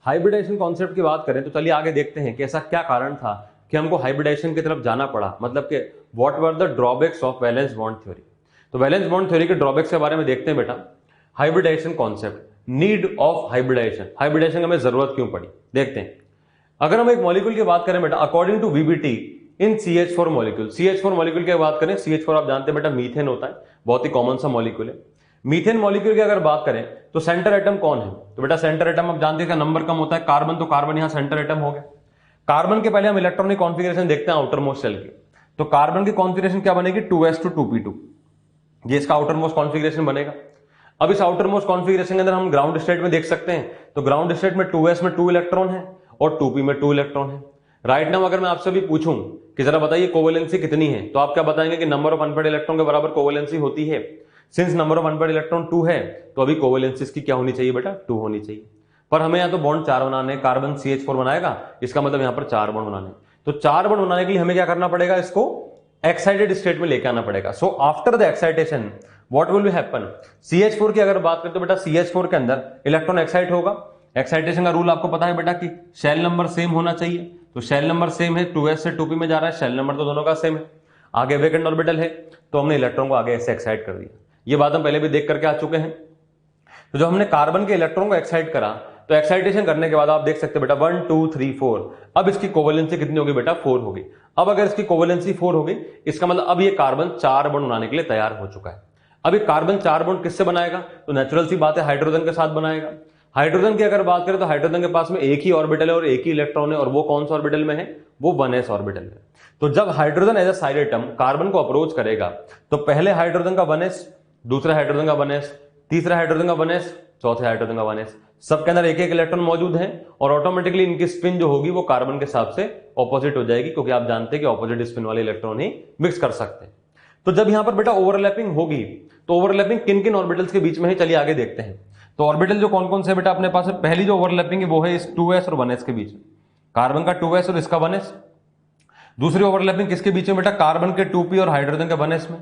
Hybridisation concept की बात करें तो चलिए आगे देखते हैं कि ऐसा क्या कारण था कि हमको हाइब्रिडाइजेशन की तरफ जाना पड़ा, मतलब कि what were the drawbacks of valence bond theory. तो वैलेंस बॉन्ड थ्योरी के ड्रॉबैक्स के बारे में देखते हैं बेटा। Hybridization concept, need of hybridization, hybridization हमें जरूरत क्यों पड़ी, देखते हैं। अगर हम एक मॉलिक्यूल की बात करें बेटा, according to VBT in CH4 molecule, CH4 molecule की बात करें, CH4 आप जानते हैं बेटा मीथेन होता है, बहुत ही कॉमन सा मॉलिक्यूल है। मीथेन मॉलिक्यूल की अगर बात करें तो सेंटर एटम कौन है, तो बेटा सेंटर एटम आप जानते हैं नंबर कम होता है कार्बन, तो कार्बन यहां सेंटर एटम हो गया। कार्बन के पहले हम इलेक्ट्रॉनिक कॉन्फिगरेशन देखते हैं आउटर मोस्ट शेल की। तो कार्बन की कॉन्फिगरेशन क्या बनेगी, 2s to 2p2, ये इसका आउटर मोस्ट कॉन्फिगरेशन बनेगा। अब इस आउटर मोस्ट कॉन्फिगरेशन के अंदर हम ग्राउंड स्टेट में देख सकते हैं, तो ग्राउंड स्टेट में 2s में 2 इलेक्ट्रॉन है और 2p में 2 इलेक्ट्रॉन है। राइट नाउ अगर मैं आपसे भी पूछूं कि जरा बताइए कोवेलेंसी कितनी है, तो आप क्या बताएंगे कि नंबर ऑफ अनपेड इलेक्ट्रॉन के बराबर कोवेलेंसी होती है। Since number of unpaired electron 2 है तो अभी कोवेलेंसी इसकी क्या होनी चाहिए बेटा, 2 होनी चाहिए। पर हमें यहाँ तो बॉन्ड 4 बनाने, कार्बन CH4 बनाएगा, इसका मतलब यहाँ पर 4 बॉन्ड बनाने। तो 4 बॉन्ड बनाने के लिए हमें क्या करना पड़ेगा, इसको एक्साइटेड स्टेट में लेके आना पड़ेगा। So after the excitation what will be happen, CH4 की अगर बात करें तो बेटा CH4 के अंदर इलेक्ट्रॉन एक्साइट होगा। एक्साइटेशन का रूल आपको पता है बेटा कि शेल नंबर सेम होना चाहिए, तो शेल नंबर सेम है, 2s से 2p में जा रहा है, शेल नंबर तो दोनों का सेम है। आगे वैकेंट ऑर्बिटल है तो हमने इलेक्ट्रॉन को आगे ऐसे एक्साइट कर दिया। ये बात हम पहले भी देख करके आ चुके हैं। तो जो हमने कार्बन के इलेक्ट्रॉन को एक्साइट करा, तो एक्साइटेशन करने के बाद आप देख सकते हैं बेटा 1 2 3 4, अब इसकी कोवेलेंसी कितनी होगी बेटा, 4 होगी। अब अगर इसकी कोवेलेंसी 4 होगी, इसका मतलब अब ये कार्बन 4 बॉन्ड बनाने के लिए तैयार हो चुका है। अब ये कार्बन 4 बॉन्ड किससे बनाएगा, तो नेचुरल सी बात है हाइड्रोजन के साथ बनाएगा। हाइड्रोजन की अगर बात करें तो हाइड्रोजन के पास में एक ही ऑर्बिटल है और एक ही इलेक्ट्रॉन है, और वो कौन सा ऑर्बिटल में है, वो 1s ऑर्बिटल है। तो जब hydrogen as a side atom carbon को अप्रोच करेगा, तो पहले हाइड्रोजन का 1s, दूसरे हाइड्रोजन का 1s, तीसरा हाइड्रोजन का 1s, चौथे हाइड्रोजन का 1s, सबके अंदर एक एक इलेक्ट्रॉन मौजूद है, और ऑटोमेटिकली इनकी स्पिन जो होगी वो कार्बन के हिसाब से ऑपोजिट हो जाएगी, क्योंकि आप जानते हैं कि ऑपोजिट स्पिन वाले इलेक्ट्रॉन ही मिक्स कर सकते हैं। तो जब यहां पर बेटा ओवरलैपिंग होगी, तो ओवरलैपिंग किन किन ऑर्बिटल्स के बीच में है, चलिए आगे देखते हैं। तो ऑर्बिटल जो कौन कौन से बेटा अपने पास है, पहली जो ओवरलैपिंग है वो है इस 2s और 1s के बीच में, कार्बन का 2s और इसका 1s। दूसरी ओवरलैपिंग किसके बीच में बेटा, कार्बन के 2p और हाइड्रोजन के 1s में।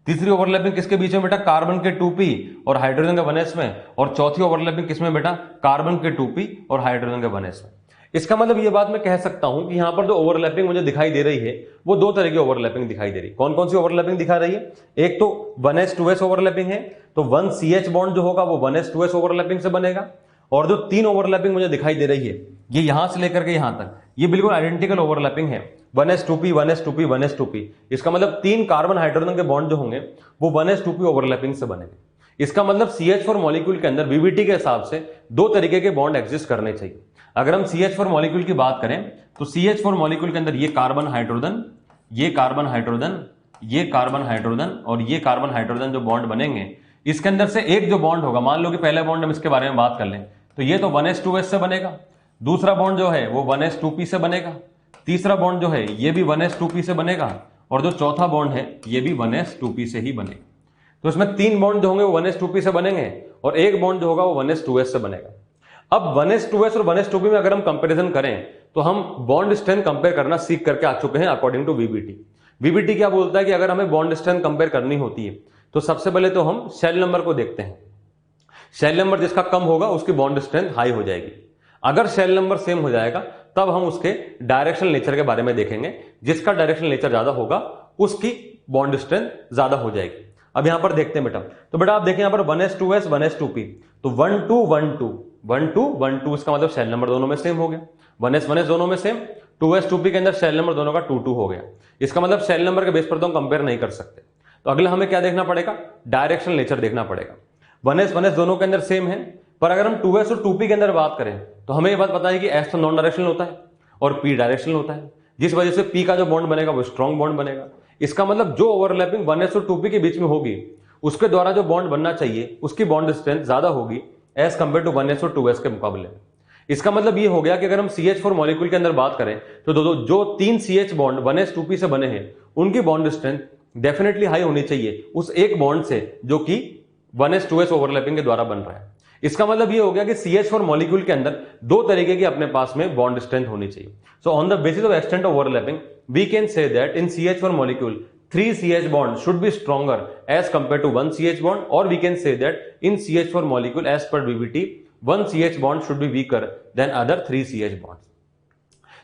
तीसरी ओवरलैपिंग किसके बीच में बेटा, कार्बन के 2p और हाइड्रोजन के 1s में। और चौथी ओवरलैपिंग किसमें बेटा, कार्बन के 2p और हाइड्रोजन के 1s में। इसका मतलब ये बात मैं कह सकता हूं कि यहां पर जो ओवरलैपिंग मुझे दिखाई दे रही है वो दो तरह की ओवरलैपिंग दिखाई दे रही है। कौन कौन सी ओवरलैपिंग दिखा रही है, एक तो 1s 2s ओवरलैपिंग है, तो 1CH बॉन्ड जो होगा वो 1s 2s ओवरलैपिंग से बनेगा। और जो तीन ओवरलैपिंग मुझे दिखाई दे रही है, ये यहां से लेकर के यहां तक, ये बिल्कुल आइडेंटिकल ओवरलैपिंग है, 1s 2p 1s 2p 1s 2p। इसका मतलब तीन कार्बन हाइड्रोजन के बॉन्ड जो होंगे वो 1s 2p ओवरलैपिंग से बनेंगे। इसका मतलब CH4 मॉलिक्यूल के अंदर VBT के हिसाब से दो तरीके के बॉन्ड एग्जिस्ट करने चाहिए। अगर हम CH4 मॉलिक्यूल की बात करें तो CH4 मॉलिक्यूल के अंदर ये कार्बन हाइड्रोजन, ये कार्बन हाइड्रोजन, ये कार्बन हाइड्रोजन और ये कार्बन हाइड्रोजन जो बॉन्ड बनेंगे, इसके अंदर से एक जो बॉन्ड होगा, मान लो कि पहला बॉन्ड हम इसके बारे में बात कर लें, तो ये तो 1s 2s से बनेगा। दूसरा बॉन्ड जो है वो 1s 2p से बनेगा। तीसरा बॉन्ड जो है ये भी 1s 2p से बनेगा, और जो चौथा बॉन्ड है ये भी 1s 2p से ही बनेगा। तो इसमें तीन बॉन्ड जो होंगे वो 1s 2p से बनेंगे, और एक बॉन्ड जो होगा वो 1s 2s से बनेगा। अब 1s 2s और 1s 2p में अगर हम कंपैरिजन करें तो हम बॉन्ड स्ट्रेंथ कंपेयर करना सीख करके आ चुके हैं अकॉर्डिंग टू VBT। VBT क्या बोलता है कि अगर हमें बॉन्ड स्ट्रेंथ कंपेयर करनी होती है तो सबसे पहले तो हम शेल नंबर को देखते हैं। शेल नंबर जिसका कम होगा उसकी बॉन्ड स्ट्रेंथ हाई हो जाएगी। अगर शेल नंबर सेम हो जाएगा तब हम उसके डायरेक्शनल नेचर के बारे में देखेंगे, जिसका डायरेक्शनल नेचर ज्यादा होगा उसकी बॉन्ड स्ट्रेंथ ज्यादा हो जाएगी। अब यहां पर देखते हैं बेटा, तो बेटा आप देखें यहां पर 1s 2s 1s 2p, तो 1 2 1 2 1 2 1 2, इसका मतलब शेल नंबर दोनों में सेम हो गया। 1s 1s दोनों में सेम, 2s 2p के अंदर शेल नंबर दोनों का 2 2 हो गया। इसका मतलब शेल नंबर के बेस पर तो हम कंपेयर नहीं कर सकते। तो अगला हमें क्या देखना पड़ेगा, डायरेक्शनल नेचर देखना पड़ेगा। 1s 1s दोनों के अंदर सेम है, पर अगर हम 2s और 2p के अंदर बात करें तो हमें यह बात पता है कि s तो नॉन डायरेक्शनल होता है और p डायरेक्शनल होता है, जिस वजह से p का जो बॉन्ड बनेगा वो स्ट्रॉन्ग बॉन्ड बनेगा। इसका मतलब जो ओवरलैपिंग 1s और 2p के बीच में होगी उसके द्वारा जो बॉन्ड बनना चाहिए उसकी बॉन्ड स्ट्रेंथ ज्यादा होगी एज कंपेयर टू 1s और 2s के मुकाबले। इसका मतलब ये हो गया कि अगर हम CH4 मॉलिक्यूल के अंदर बात करें तो जो तीन CH बॉन्ड 1s 2p से बने हैं उनकी बॉन्ड स्ट्रेंथ डेफिनेटली हाई होनी चाहिए उस एक बॉन्ड से जो कि 1s 2s ओवरलैपिंग के द्वारा बन रहा है। इसका मतलब ये हो गया कि CH4 मॉलिक्यूल के अंदर दो तरीके की अपने पास में बॉन्ड स्ट्रेंथ होनी चाहिए। So on the basis of extent of overlapping we can say that in CH4 molecule 3 CH bond should be stronger as compared to 1 CH bond, or we can say that in CH4 molecule as per VBT 1 CH bond should be weaker then other 3 CH bonds.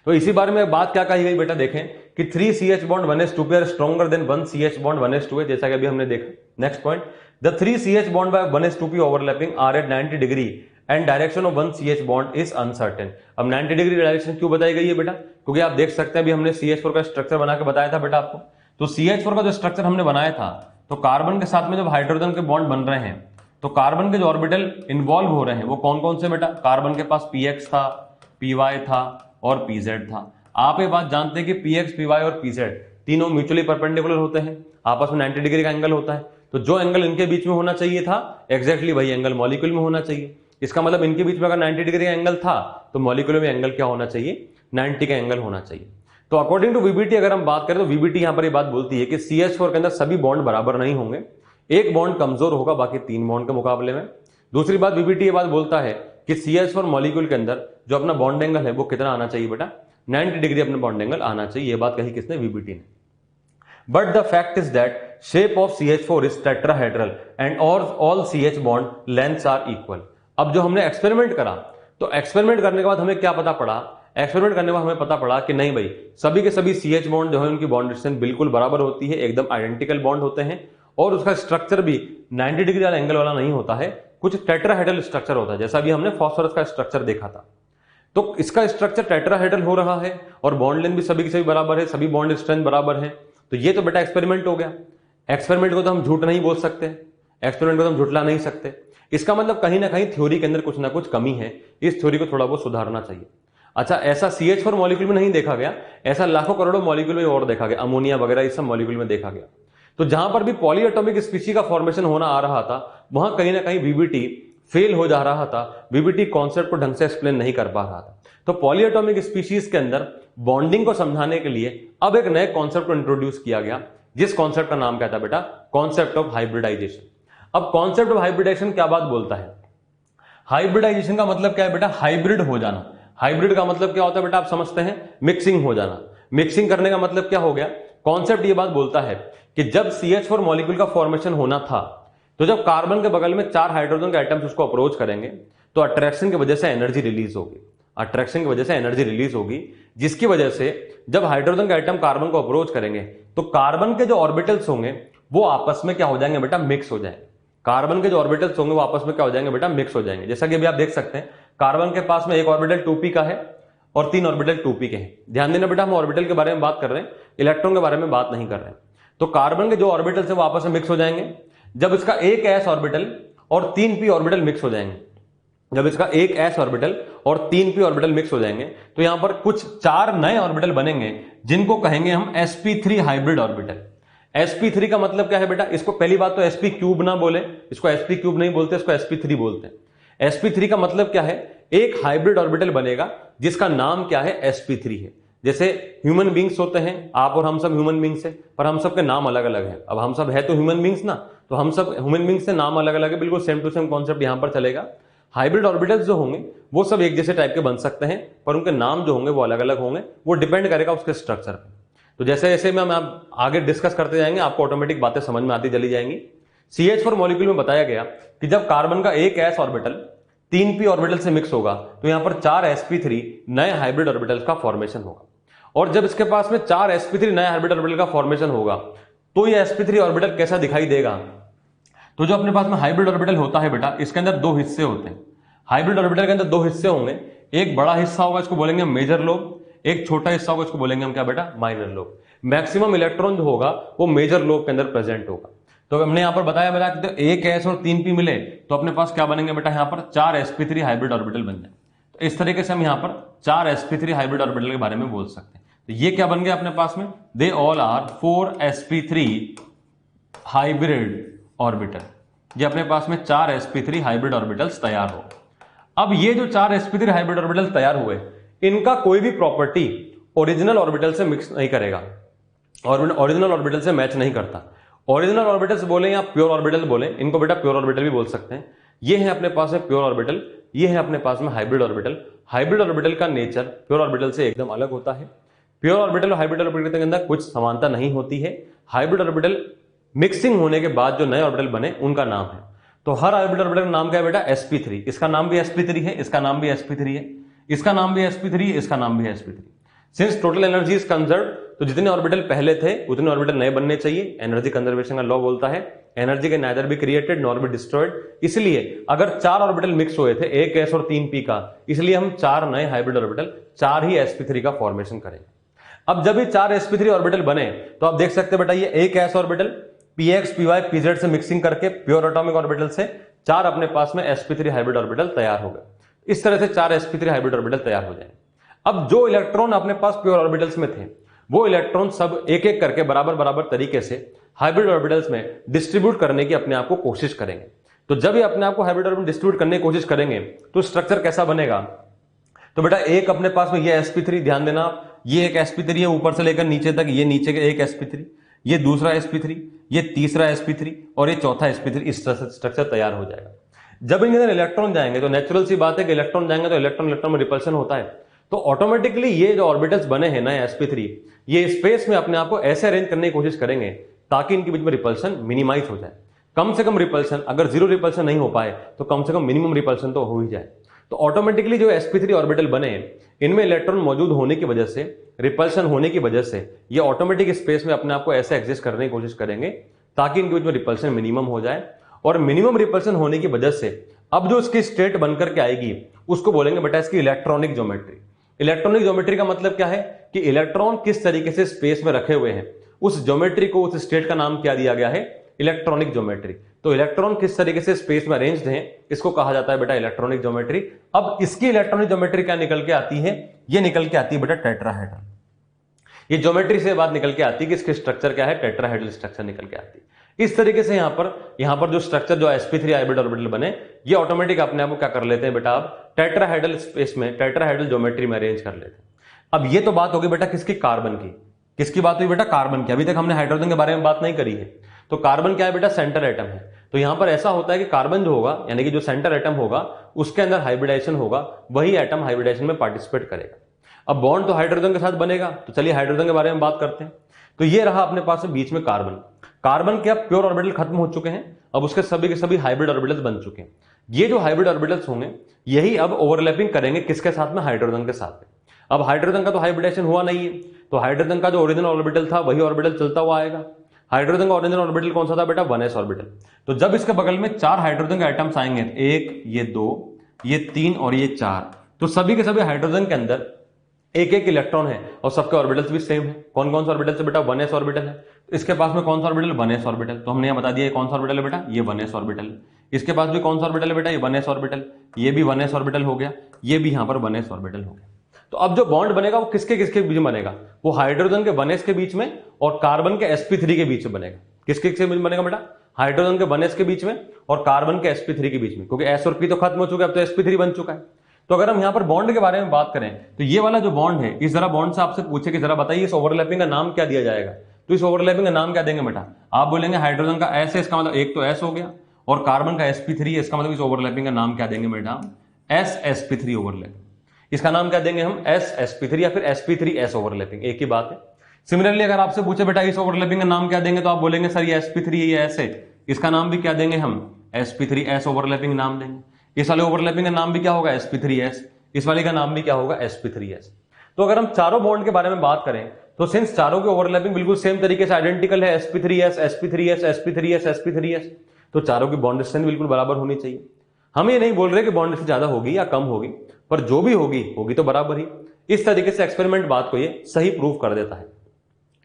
तो इसी बारे में बात क्या कही गई बेटा, देखें कि 3 CH bond 1s2 p are stronger than 1 CH bond 1s2 है, जैसा कि अभी हमने देखा। Next point, the 3 CH bond by 1s2p overlapping are at 90 degree and direction of 1 CH bond is uncertain. अब 90 डिग्री डायरेक्शन क्यों बताई गई है बेटा, क्योंकि आप देख सकते हैं अभी हमने CH4 का स्ट्रक्चर बना के बताया था बेटा आपको। तो CH4 का जो स्ट्रक्चर हमने बनाया था, तो कार्बन के साथ में जब हाइड्रोजन के बॉन्ड बन रहे हैं तो कार्बन के जो ऑर्बिटल इन्वॉल्व हो रहे हैं वो कौन कौन से बेटा, कार्बन के पास px था, py था और pz था। आप ये बात जानते हैं कि px, py और pz तीनों म्यूचुअली परपेंडिकुलर होते हैं, आपस में 90 डिग्री का एंगल होता है। तो जो एंगल इनके बीच में होना चाहिए था एग्जैक्टली वही एंगल मॉलिक्यूल में होना चाहिए। इसका मतलब इनके बीच में अगर 90 डिग्री का एंगल था तो मॉलिक्यूल में एंगल क्या होना चाहिए, 90 का एंगल होना चाहिए। तो अकॉर्डिंग टू वीबीटी अगर हम बात करें तो वीबीटी यहां पर ये बात बोलती है कि CH4 के अंदर सभी बॉन्ड बराबर नहीं होंगे, एक बॉन्ड कमजोर होगा बाकी 3 बॉन्ड के मुकाबले में। दूसरी बात वीबीटी ये बात बोलता है कि CH4 मॉलिक्यूल के अंदर जो अपना बॉन्ड एंगल है वो कितना आना चाहिए बेटा, 90 डिग्री अपना बॉन्ड एंगल आना चाहिए। ये बात कही किसने, वीबीटी ने। But the fact is that shape of CH4 is tetrahedral and all CH bond lengths are equal. अब जो हमने एक्सपेरिमेंट करा, तो एक्सपेरिमेंट करने के बाद हमें क्या पता पड़ा, एक्सपेरिमेंट करने के बाद हमें पता पड़ा कि नहीं भाई, सभी के सभी CH बॉन्ड जो है उनकी बॉन्ड डिस्टेंस बिल्कुल बराबर होती है, एकदम आइडेंटिकल बॉन्ड होते हैं और उसका स्ट्रक्चर भी 90 डिग्री वाला एंगल वाला नहीं होता है, कुछ टेट्राहेड्रल स्ट्रक्चर होता है, जैसा भी हमने फास्फोरस का स्ट्रक्चर देखा था। तो इसका स्ट्रक्चर टेट्राहेड्रल हो रहा है और बॉन्ड लेंथ भी सभी की सभी बराबर है, सभी बॉन्ड स्ट्रेंथ बराबर है। तो ये तो बेटा एक्सपेरिमेंट हो गया। एक्सपेरिमेंट को तो हम झूठ नहीं बोल सकते, एक्सपेरिमेंट को तो हम झुठला नहीं सकते। इसका मतलब कहीं ना कहीं थ्योरी के अंदर कुछ ना कुछ कमी है, इस थ्योरी को थोड़ा बहुत सुधारना चाहिए। अच्छा, ऐसा CH4 मॉलिक्यूल में नहीं देखा गया, ऐसा लाखों करोड़ों मॉलिक्यूल में और देखा गया, अमोनिया वगैरह इस सब मॉलिक्यूल में देखा गया। तो जहां पर भी पॉलीएटॉमिक स्पीशीज का फॉर्मेशन होना आ रहा था वहां कहीं ना कहीं वीबीटी फेल हो जा रहा था, वीबीटी कॉन्सेप्ट को ढंग से एक्सप्लेन नहीं कर पा रहा था। तो पॉलीएटॉमिक स्पीशीज के अंदर बॉन्डिंग को समझाने के लिए अब एक नए कॉन्सेप्ट को इंट्रोड्यूस किया गया, जिस कॉन्सेप्ट का नाम क्या था बेटा, कॉन्सेप्ट ऑफ हाइब्रिडाइजेशन। अब कॉन्सेप्ट ऑफ हाइब्रिडाइजेशन क्या बात बोलता है, हाइब्रिडाइजेशन का मतलब क्या है बेटा, हाइब्रिड हो जाना। हाइब्रिड का मतलब क्या होता है बेटा, आप समझते हैं, मिक्सिंग हो जाना। मिक्सिंग करने का मतलब क्या हो गया, कॉन्सेप्ट ये बात बोलता है कि जब CH4 मॉलिक्यूल का फॉर्मेशन होना था तो जब कार्बन के बगल में 4 हाइड्रोजन के एटम्स उसको अप्रोच करेंगे तो अट्रैक्शन की वजह से एनर्जी रिलीज होगी, अट्रैक्शन की वजह से एनर्जी रिलीज होगी, जिसकी वजह से जब हाइड्रोजन के एटम कार्बन को अप्रोच करेंगे तो कार्बन के जो ऑर्बिटल्स होंगे वो आपस में क्या हो जाएंगे बेटा, मिक्स हो जाएंगे। कार्बन के जो ऑर्बिटल्स होंगे वो आपस में क्या हो जाएंगे बेटा, मिक्स हो जाएंगे। जैसा कि अभी आप देख सकते हैं कार्बन के पास में एक ऑर्बिटल 2p का है और 3 ऑर्बिटल 2p के हैं। ध्यान देना बेटा, हम ऑर्बिटल के बारे में बात कर रहे हैं, इलेक्ट्रॉन के बारे में बात नहीं कर रहे हैं। तो कार्बन के जो ऑर्बिटल्स हैं वो आपस में मिक्स हो जाएंगे जब इसका एक s ऑर्बिटल और 3p ऑर्बिटल मिक्स हो जाएंगे। जब इसका एक s ऑर्बिटल और 3p ऑर्बिटल मिक्स हो जाएंगे तो यहां पर कुछ 4 नए ऑर्बिटल बनेंगे जिनको कहेंगे हम sp3 हाइब्रिड ऑर्बिटल। sp3 का मतलब क्या है बेटा, इसको पहली बात तो sp क्यूब ना बोले, इसको sp क्यूब नहीं बोलते, इसको sp3 बोलते हैं। sp3 का मतलब क्या है, एक हाइब्रिड ऑर्बिटल बनेगा जिसका नाम क्या है, sp3 है। जैसे ह्यूमन बींग्स होते हैं, आप और हम सब ह्यूमन बींग्स है, पर हम सब के नाम अलग अलग है। अब हम सब है तो ह्यूमन बींग्स ना, तो हम सब ह्यूमन बींग्स से नाम अलग अलग है, बिल्कुल सेम टू सेम कॉन्सेप्ट यहां पर चलेगा। हाइब्रिड ऑर्बिटल्स जो होंगे वो सब एक जैसे टाइप के बन सकते हैं पर उनके नाम जो होंगे वो अलग अलग होंगे, वो डिपेंड करेगा उसके स्ट्रक्चर पे। तो जैसे जैसे मैं आप आगे डिस्कस करते जाएंगे आपको ऑटोमेटिक बातें समझ में आती चली जाएंगी। CH4 मॉलिक्यूल में बताया गया कि जब कार्बन का एक s ऑर्बिटल 3p ऑर्बिटल से मिक्स होगा तो यहां पर 4 sp3 नए हाइब्रिड ऑर्बिटल्स का फॉर्मेशन होगा। और जब इसके पास में 4 sp3 नए हाइब्रिड ऑर्बिटल का फॉर्मेशन होगा तो ये sp3 ऑर्बिटल कैसा दिखाई देगा, तो जो अपने पास में हाइब्रिड ऑर्बिटल होता है बेटा, इसके अंदर 2 हिस्से होते हैं। हाइब्रिड ऑर्बिटल के अंदर 2 हिस्से होंगे, एक बड़ा हिस्सा होगा इसको बोलेंगे मेजर लोब, एक छोटा हिस्सा होगा इसको बोलेंगे हम क्या बेटा, माइनर लोब। मैक्सिमम इलेक्ट्रॉन जो होगा वो मेजर लोब के अंदर प्रेजेंट होगा। तो हमने यहां पर बताया बेटा कि तो एक s और 3p मिले तो अपने पास क्या बनेंगे बेटा, यहां पर 4 sp3 हाइब्रिड ऑर्बिटल बन जाए। तो इस तरीके से हम यहां पर 4 sp3 हाइब्रिड ऑर्बिटल के बारे में बोल सकते हैं। तो ये क्या बन गया अपने पास में, they all are 4 sp3 hybrid orbital. ये अपने पास में 4 sp3 हाइब्रिड ऑर्बिटल्स तैयार हो। अब ये जो 4 sp3 हाइब्रिड ऑर्बिटल तैयार हुए, इनका कोई भी प्रॉपर्टी ओरिजिनल ऑर्बिटल से मिक्स नहीं करेगा और ओरिजिनल ऑर्बिटल से मैच नहीं करता। ओरिजिनल ऑर्बिटल्स बोले या प्योर ऑर्बिटल बोले, इनको बेटा प्योर ऑर्बिटल भी बोल सकते हैं। ये है अपने पास में प्योर ऑर्बिटल, ये है अपने पास में हाइब्रिड ऑर्बिटल। हाइब्रिड ऑर्बिटल का नेचर प्योर ऑर्बिटल से एकदम अलग होता है। प्योर ऑर्बिटल और हाइब्रिड ऑर्बिटल के अंदर कुछ समानता नहीं होती है। हाइब्रिड ऑर्बिटल मिक्सिंग होने के बाद जो नए ऑर्बिटल बने उनका नाम है। तो हर हाइब्रिड ऑर्बिटल का नाम क्या है बेटा, sp3। इसका नाम भी sp3 है, इसका नाम भी sp3 है, इसका नाम भी sp3 है, इसका नाम भी sp3। Since total energy is conserve, तो जितने ऑर्बिटल पहले थे उतने ऑर्बिटल नए बनने चाहिए। एनर्जी कंजर्वेशन का लॉ बोलता है एनर्जी के neither be created nor be destroyed. इसलिए अगर 4 ऑर्बिटल मिक्स हुए थे, एक s और 3 p का, इसलिए हम 4 नए हाइब्रिड ऑर्बिटल 4 ही sp3 का फॉर्मेशन करेंगे। अब जब ये 4 sp3 ऑर्बिटल बने तो आप देख सकते हैं बेटा ये एक s orbital px py pz से मिक्सिंग करके प्योर एटॉमिक ऑर्बिटल से 4 अपने पास में sp3 हाइब्रिड ऑर्बिटल तैयार हो गए। इस तरह से 4 sp3 हाइब्रिड ऑर्बिटल तैयार हो जाए। अब जो इलेक्ट्रॉन अपने पास प्योर ऑर्बिटल्स में थे वो इलेक्ट्रॉन सब एक एक करके बराबर बराबर तरीके से हाइब्रिड ऑर्बिटल्स में डिस्ट्रीब्यूट करने की अपने आप को कोशिश करेंगे। तो जब ये अपने आप को हाइब्रिड ऑर्बिटल डिस्ट्रीब्यूट करने की कोशिश करेंगे तो स्ट्रक्चर कैसा बनेगा, तो बेटा एक अपने पास में ये sp3, ध्यान देना ये एक sp3 है ऊपर से लेकर नीचे तक, ये नीचे के एक sp3, ये दूसरा sp3, ये तीसरा sp3 और ये चौथा sp3। इस तरह से स्ट्रक्चर तैयार हो जाएगा। जब इनके अंदर इलेक्ट्रॉन जाएंगे तो नेचुरल सी बात है कि इलेक्ट्रॉन जाएंगे तो इलेक्ट्रॉन इलेक्ट्रॉन में रिपल्शन होता है, तो ऑटोमेटिकली ये जो ऑर्बिटल्स बने हैं ना sp3, ये स्पेस में अपने आप को ऐसे अरेंज करने की कोशिश करेंगे ताकि इनके बीच में रिपल्शन मिनिमाइज हो जाए। कम से कम रिपल्शन, अगर जीरो रिपल्शन नहीं हो पाए तो कम से कम मिनिमम रिपल्शन तो हो ही जाए। तो ऑटोमेटिकली जो sp3 ऑर्बिटल बने इनमें इलेक्ट्रॉन मौजूद होने की वजह से, रिपल्शन होने की वजह से ये ऑटोमेटिक स्पेस में अपने आप को ऐसे एग्जिस्ट करने की कोशिश करेंगे ताकि इनके बीच में रिपल्शन मिनिमम हो जाए। और मिनिमम रिपल्शन होने की वजह से अब जो इसकी स्टेट बनकर के आएगी उसको बोलेंगे बेटा इसकी इलेक्ट्रॉनिक ज्योमेट्री। इलेक्ट्रॉनिक ज्योमेट्री का मतलब क्या है कि इलेक्ट्रॉन किस तरीके से स्पेस में रखे हुए हैं, उस ज्योमेट्री को, उस स्टेट का नाम क्या दिया गया है, इलेक्ट्रॉनिक ज्योमेट्री। तो इलेक्ट्रॉन किस तरीके से स्पेस में अरेंज्ड हैं इसको कहा जाता है बेटा इलेक्ट्रॉनिक ज्योमेट्री। अब इसकी इलेक्ट्रॉनिक ज्योमेट्री क्या निकल के आती है, ये निकल के आती है बेटा टेट्राहेड्रल। ये ज्योमेट्री से बात निकल के आती है कि इसके स्ट्रक्चर क्या है, टेट्राहेड्रल स्ट्रक्चर निकल के आती है। इस तरीके से यहां पर जो स्ट्रक्चर जो sp3 हाइब्रिड ऑर्बिटल बने ये ऑटोमेटिक अपने आप को क्या कर लेते हैं बेटा, आप टेट्राहेड्रल स्पेस में, टेट्राहेड्रल ज्योमेट्री में अरेंज कर लेते हैं। अब ये तो बात होगी बेटा किसकी, कार्बन की। किसकी बात हुई बेटा, कार्बन की। अभी तक हमने हाइड्रोजन के बारे में बात नहीं करी है। तो कार्बन क्या है बेटा, सेंटर एटम है। तो यहां पर ऐसा होता है कि कार्बन जो होगा यानी कि जो सेंटर एटम होगा उसके अंदर हाइब्रिडाइजेशन होगा, वही एटम हाइब्रिडाइजेशन में पार्टिसिपेट करेगा। अब बॉन्ड तो हाइड्रोजन के साथ बनेगा, तो चलिए हाइड्रोजन के बारे में बात करते हैं। तो ये रहा अपने पास में बीच में कार्बन। कार्बन के अब प्योर ऑर्बिटल खत्म हो चुके हैं, अब उसके सभी के सभी हाइब्रिड ऑर्बिटल्स बन चुके हैं। ये जो हाइब्रिड ऑर्बिटल्स होंगे यही अब ओवरलैपिंग करेंगे किसके साथ में, हाइड्रोजन के साथ में। अब हाइड्रोजन का तो हाइब्रिडेशन हुआ नहीं है, तो हाइड्रोजन का जो ओरिजिनल ऑर्बिटल था वही ऑर्बिटल चलता हुआ आएगा। हाइड्रोजन का ओरिजिनल ऑर्बिटल कौन सा था बेटा, 1s ऑर्बिटल। तो जब इसके बगल में 4 हाइड्रोजन के एटम्स आएंगे, 1, ये 2, ये 3 और ये 4, तो सभी के सभी हाइड्रोजन के अंदर एक एक इलेक्ट्रॉन है और सबके ऑर्बिटल्स भी सेम है। कौन कौन सा ऑर्बिटल है बेटा, 1s ऑर्बिटल है। तो इसके पास में कौन सा ऑर्बिटल, 1s ऑर्बिटल। तो हमने यहां बता दिया कौन सा ऑर्बिटल है बेटा, ये 1s ऑर्बिटल है। इसके पास भी कौन सा ऑर्बिटल है बेटा, ये 1s ऑर्बिटल। ये भी 1s ऑर्बिटल हो गया, ये भी यहां पर 1s ऑर्बिटल हो गया। तो अब जो बॉन्ड बनेगा वो किसके किसके बीच में बनेगा, वो हाइड्रोजन के 1s के बीच में और कार्बन के sp3 के बीच में बनेगा। किसके बीच में बनेगा बेटा, हाइड्रोजन के 1s के बीच में और कार्बन के sp3 के बीच में, क्योंकि s और p तो खत्म हो चुका है, अब तो sp3 बन चुका है। तो अगर हम यहां पर बॉन्ड के बारे में बात करें तो ये वाला जो बॉन्ड है, इस जरा बॉन्ड से आपसे पूछे कि जरा बताइए इस ओवरलैपिंग का नाम क्या दिया जाएगा, तो इस ओवरलैपिंग का नाम क्या देंगे बेटा, आप बोलेंगे हाइड्रोजन का s है, इसका मतलब एक तो s हो गया, और कार्बन का sp3 है, इसका मतलब इस ओवरलैपिंग का नाम क्या देंगे बेटा, s-sp3 ओवरलैपिंग। इसका नाम क्या देंगे हम, s-sp3 या फिर sp3s ओवरलैपिंग, एक ही बात है। सिमिलरली अगर आपसे पूछे बेटा इस ओवरलैपिंग का नाम क्या देंगे, तो आप बोलेंगे सर ये sp3 है, ये s है, इसका नाम भी क्या देंगे हम, sp3s ओवरलैपिंग नाम देंगे। इस वाले ओवरलैपिंग का नाम भी क्या होगा, sp3s, इस वाले का नाम भी क्या होगा, sp3s। तो अगर हम चारों बॉन्ड के बारे में बात करें तो सिंस चारों की ओवरलैपिंग बिल्कुल सेम तरीके से आइडेंटिकल है, sp3s, sp3s, sp3s, sp3s, तो चारों की बॉन्ड डिस्टेंस बिल्कुल बराबर होनी चाहिए। हम ये नहीं बोल रहे कि बॉन्ड डिस्टेंस ज्यादा होगी या कम होगी, पर जो भी होगी होगी तो बराबर ही। इस तरीके से एक्सपेरिमेंट बात को ये सही प्रूव कर देता है।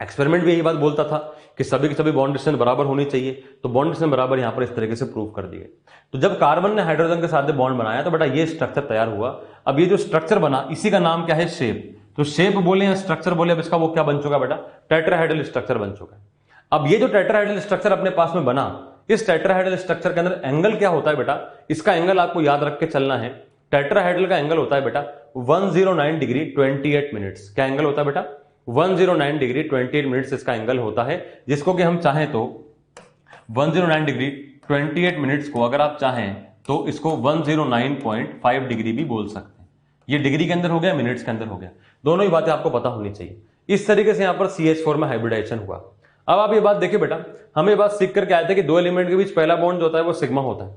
एक्सपेरिमेंट भी यही बात बोलता था कि सभी के सभी बॉन्ड डिस्टेंस बराबर होनी चाहिए, तो बॉन्ड डिस्टेंस बराबर यहां पर इस तरीके से प्रूव कर दिए। तो जब कार्बन ने हाइड्रोजन के साथ बॉन्ड बनाया तो बेटा ये स्ट्रक्चर तैयार हुआ। अब ये जो स्ट्रक्चर बना इसी का नाम क्या है, शेप। तो शेप बोले या स्ट्रक्चर बोले, अब इसका वो क्या बन चुका बेटा, टेट्राहेड्रल स्ट्रक्चर बन चुका है। अब ये जो टेट्राहेड्रल स्ट्रक्चर अपने पास में बना, इस टेट्राहेड्रल स्ट्रक्चर के अंदर एंगल क्या होता है बेटा, इसका एंगल आपको याद रख के चलना है। टेट्राहेड्रल का एंगल होता है बेटा 109 डिग्री 28 मिनट्स। क्या एंगल होता है बेटा, 109 डिग्री 28 मिनट्स इसका एंगल होता है, जिसको कि हम चाहें तो 109 डिग्री 28 मिनट्स को अगर आप चाहें तो इसको 109.5 डिग्री भी बोल सकते हैं। ये डिग्री के अंदर हो गया, मिनट्स के अंदर हो गया, दोनों ही बातें आपको पता होनी चाहिए। इस तरीके से यहां पर CH4 में हाइब्रिडाइजेशन हुआ। अब आप ये बात देखिए बेटा, हम ये बात सीख करके आए थे कि दो एलिमेंट के बीच पहला बॉन्ड जो होता है वो सिग्मा होता है।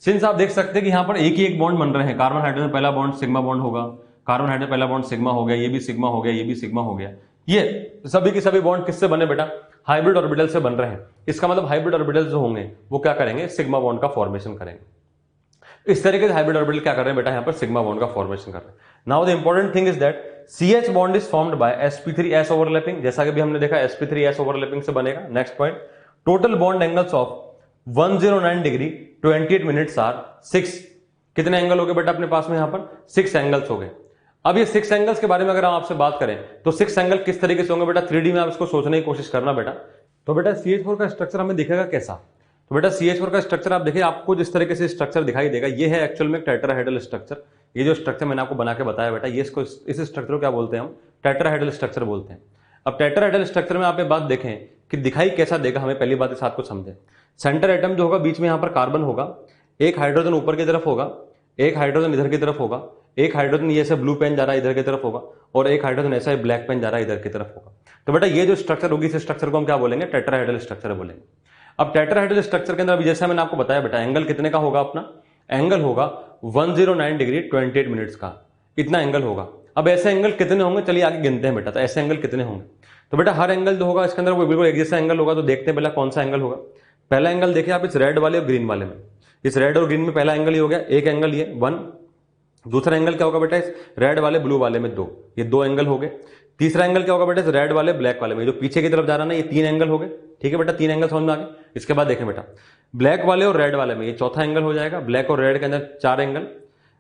सिंस आप देख सकते हैं कि यहाँ पर एक ही एक बॉन्ड बन रहे हैं, कार्बन हाइड्रोजन पहला बॉन्ड सिग्मा बॉन्ड होगा, कार्बन हाइड्रोजन पहला बॉन्ड सिग्मा हो गया, ये भी सिग्मा हो गया, ये भी सिग्मा हो गया। ये सभी के सभी बॉन्ड किससे बने बेटा? हाइब्रिड ऑर्बिटल से बन रहे हैं। इसका मतलब हाइब्रिड ऑर्बिटल जो होंगे वो क्या करेंगे? सिग्मा बॉन्ड का फॉर्मेशन करेंगे। इस तरीके से हाइब्रिड ऑर्बिटल क्या कर रहे हैं बेटा? यहाँ पर सिग्मा बॉन्ड का फॉर्मेशन कर रहे हैं। Now the important thing is that CH bond is formed by sp3s overlapping, जैसा कि भी हमने देखा sp3s ओवरलैपिंग से बनेगा। Next point, total bond angles of 109 degree 28 minutes are 6। कितने एंगल हो गए बेटा अपने पास में? यहाँ पर 6 एंगल्स हो गए। अब ये 6 एंगल्स के बारे में अगर हम आपसे बात करें तो 6 एंगल किस तरीके से होंगे बेटा? 3D में आप इसको सोचने की कोशिश करना बेटा। तो बेटा CH4 का स्ट्रक्चर हमें दिखेगा कैसा? तो बेटा CH4 का स्ट्रक्चर आप देखिए, आपको जिस तरीके से स्ट्रक्चर दिखाई देगा ये है एक्चुअल में टेट्राहेड्रल स्ट्रक्चर। ये जो स्ट्रक्चर मैंने आपको बना के बताया बेटा, ये इसको इस स्ट्रक्चर को क्या बोलते हैं? हम टेट्राहेड्रल स्ट्रक्चर बोलते हैं। अब टेट्राहेड्रल स्ट्रक्चर में आप ये बात देखें कि दिखाई कैसा देगा, हमें पहली बात इस बात को समझें। सेंटर एटम जो होगा बीच में यहाँ पर कार्बन होगा, एक हाइड्रोजन ऊपर की तरफ होगा, एक हाइड्रोजन इधर की तरफ होगा, एक हाइड्रोजन ये ऐसे ब्लू पेन जा रहा है इधर की तरफ होगा, और एक हाइड्रोजन ऐसा ब्लैक पेन जा रहा है इधर की तरफ होगा। तो बेटा ये जो स्ट्रक्चर होगी इस स्ट्रक्चर को हम क्या बोलेंगे? टेट्राहेड्रल स्ट्रक्चर बोलेंगे। अब टेट्राहेड्रल स्ट्रक्चर के अंदर अभी जैसे मैंने आपको बताया बेटा, एंगल कितने का होगा? अपना एंगल होगा 109 डिग्री 28 मिनट्स का, इतना एंगल होगा। अब ऐसे एंगल कितने होंगे? चलिए आगे गिनते हैं बेटा। तो ऐसे एंगल कितने होंगे? तो बेटा हर एंगल जो होगा इसके अंदर वो बिल्कुल एक जैसा एंगल होगा। तो देखते हैं पहला कौन सा एंगल होगा। पहला एंगल देखिए आप इस रेड वाले और ग्रीन वाले में, इस रेड और ग्रीन में पहला एंगल ही हो गया, एक एंगल ये 1। दूसरा एंगल क्या होगा बेटा? इस रेड वाले ब्लू वाले में 2, ये 2 एंगल हो गए। तीसरा एंगल क्या होगा बेटा? इस रेड वाले ब्लैक वाले में, जो पीछे की तरफ जा रहा है ना, ये 3 एंगल हो गए। ठीक है बेटा, 3 एंगल समझ में आ गए। इसके बाद देखें बेटा, ब्लैक वाले और रेड वाले में ये चौथा एंगल हो जाएगा। ब्लैक और रेड के अंदर 4 एंगल,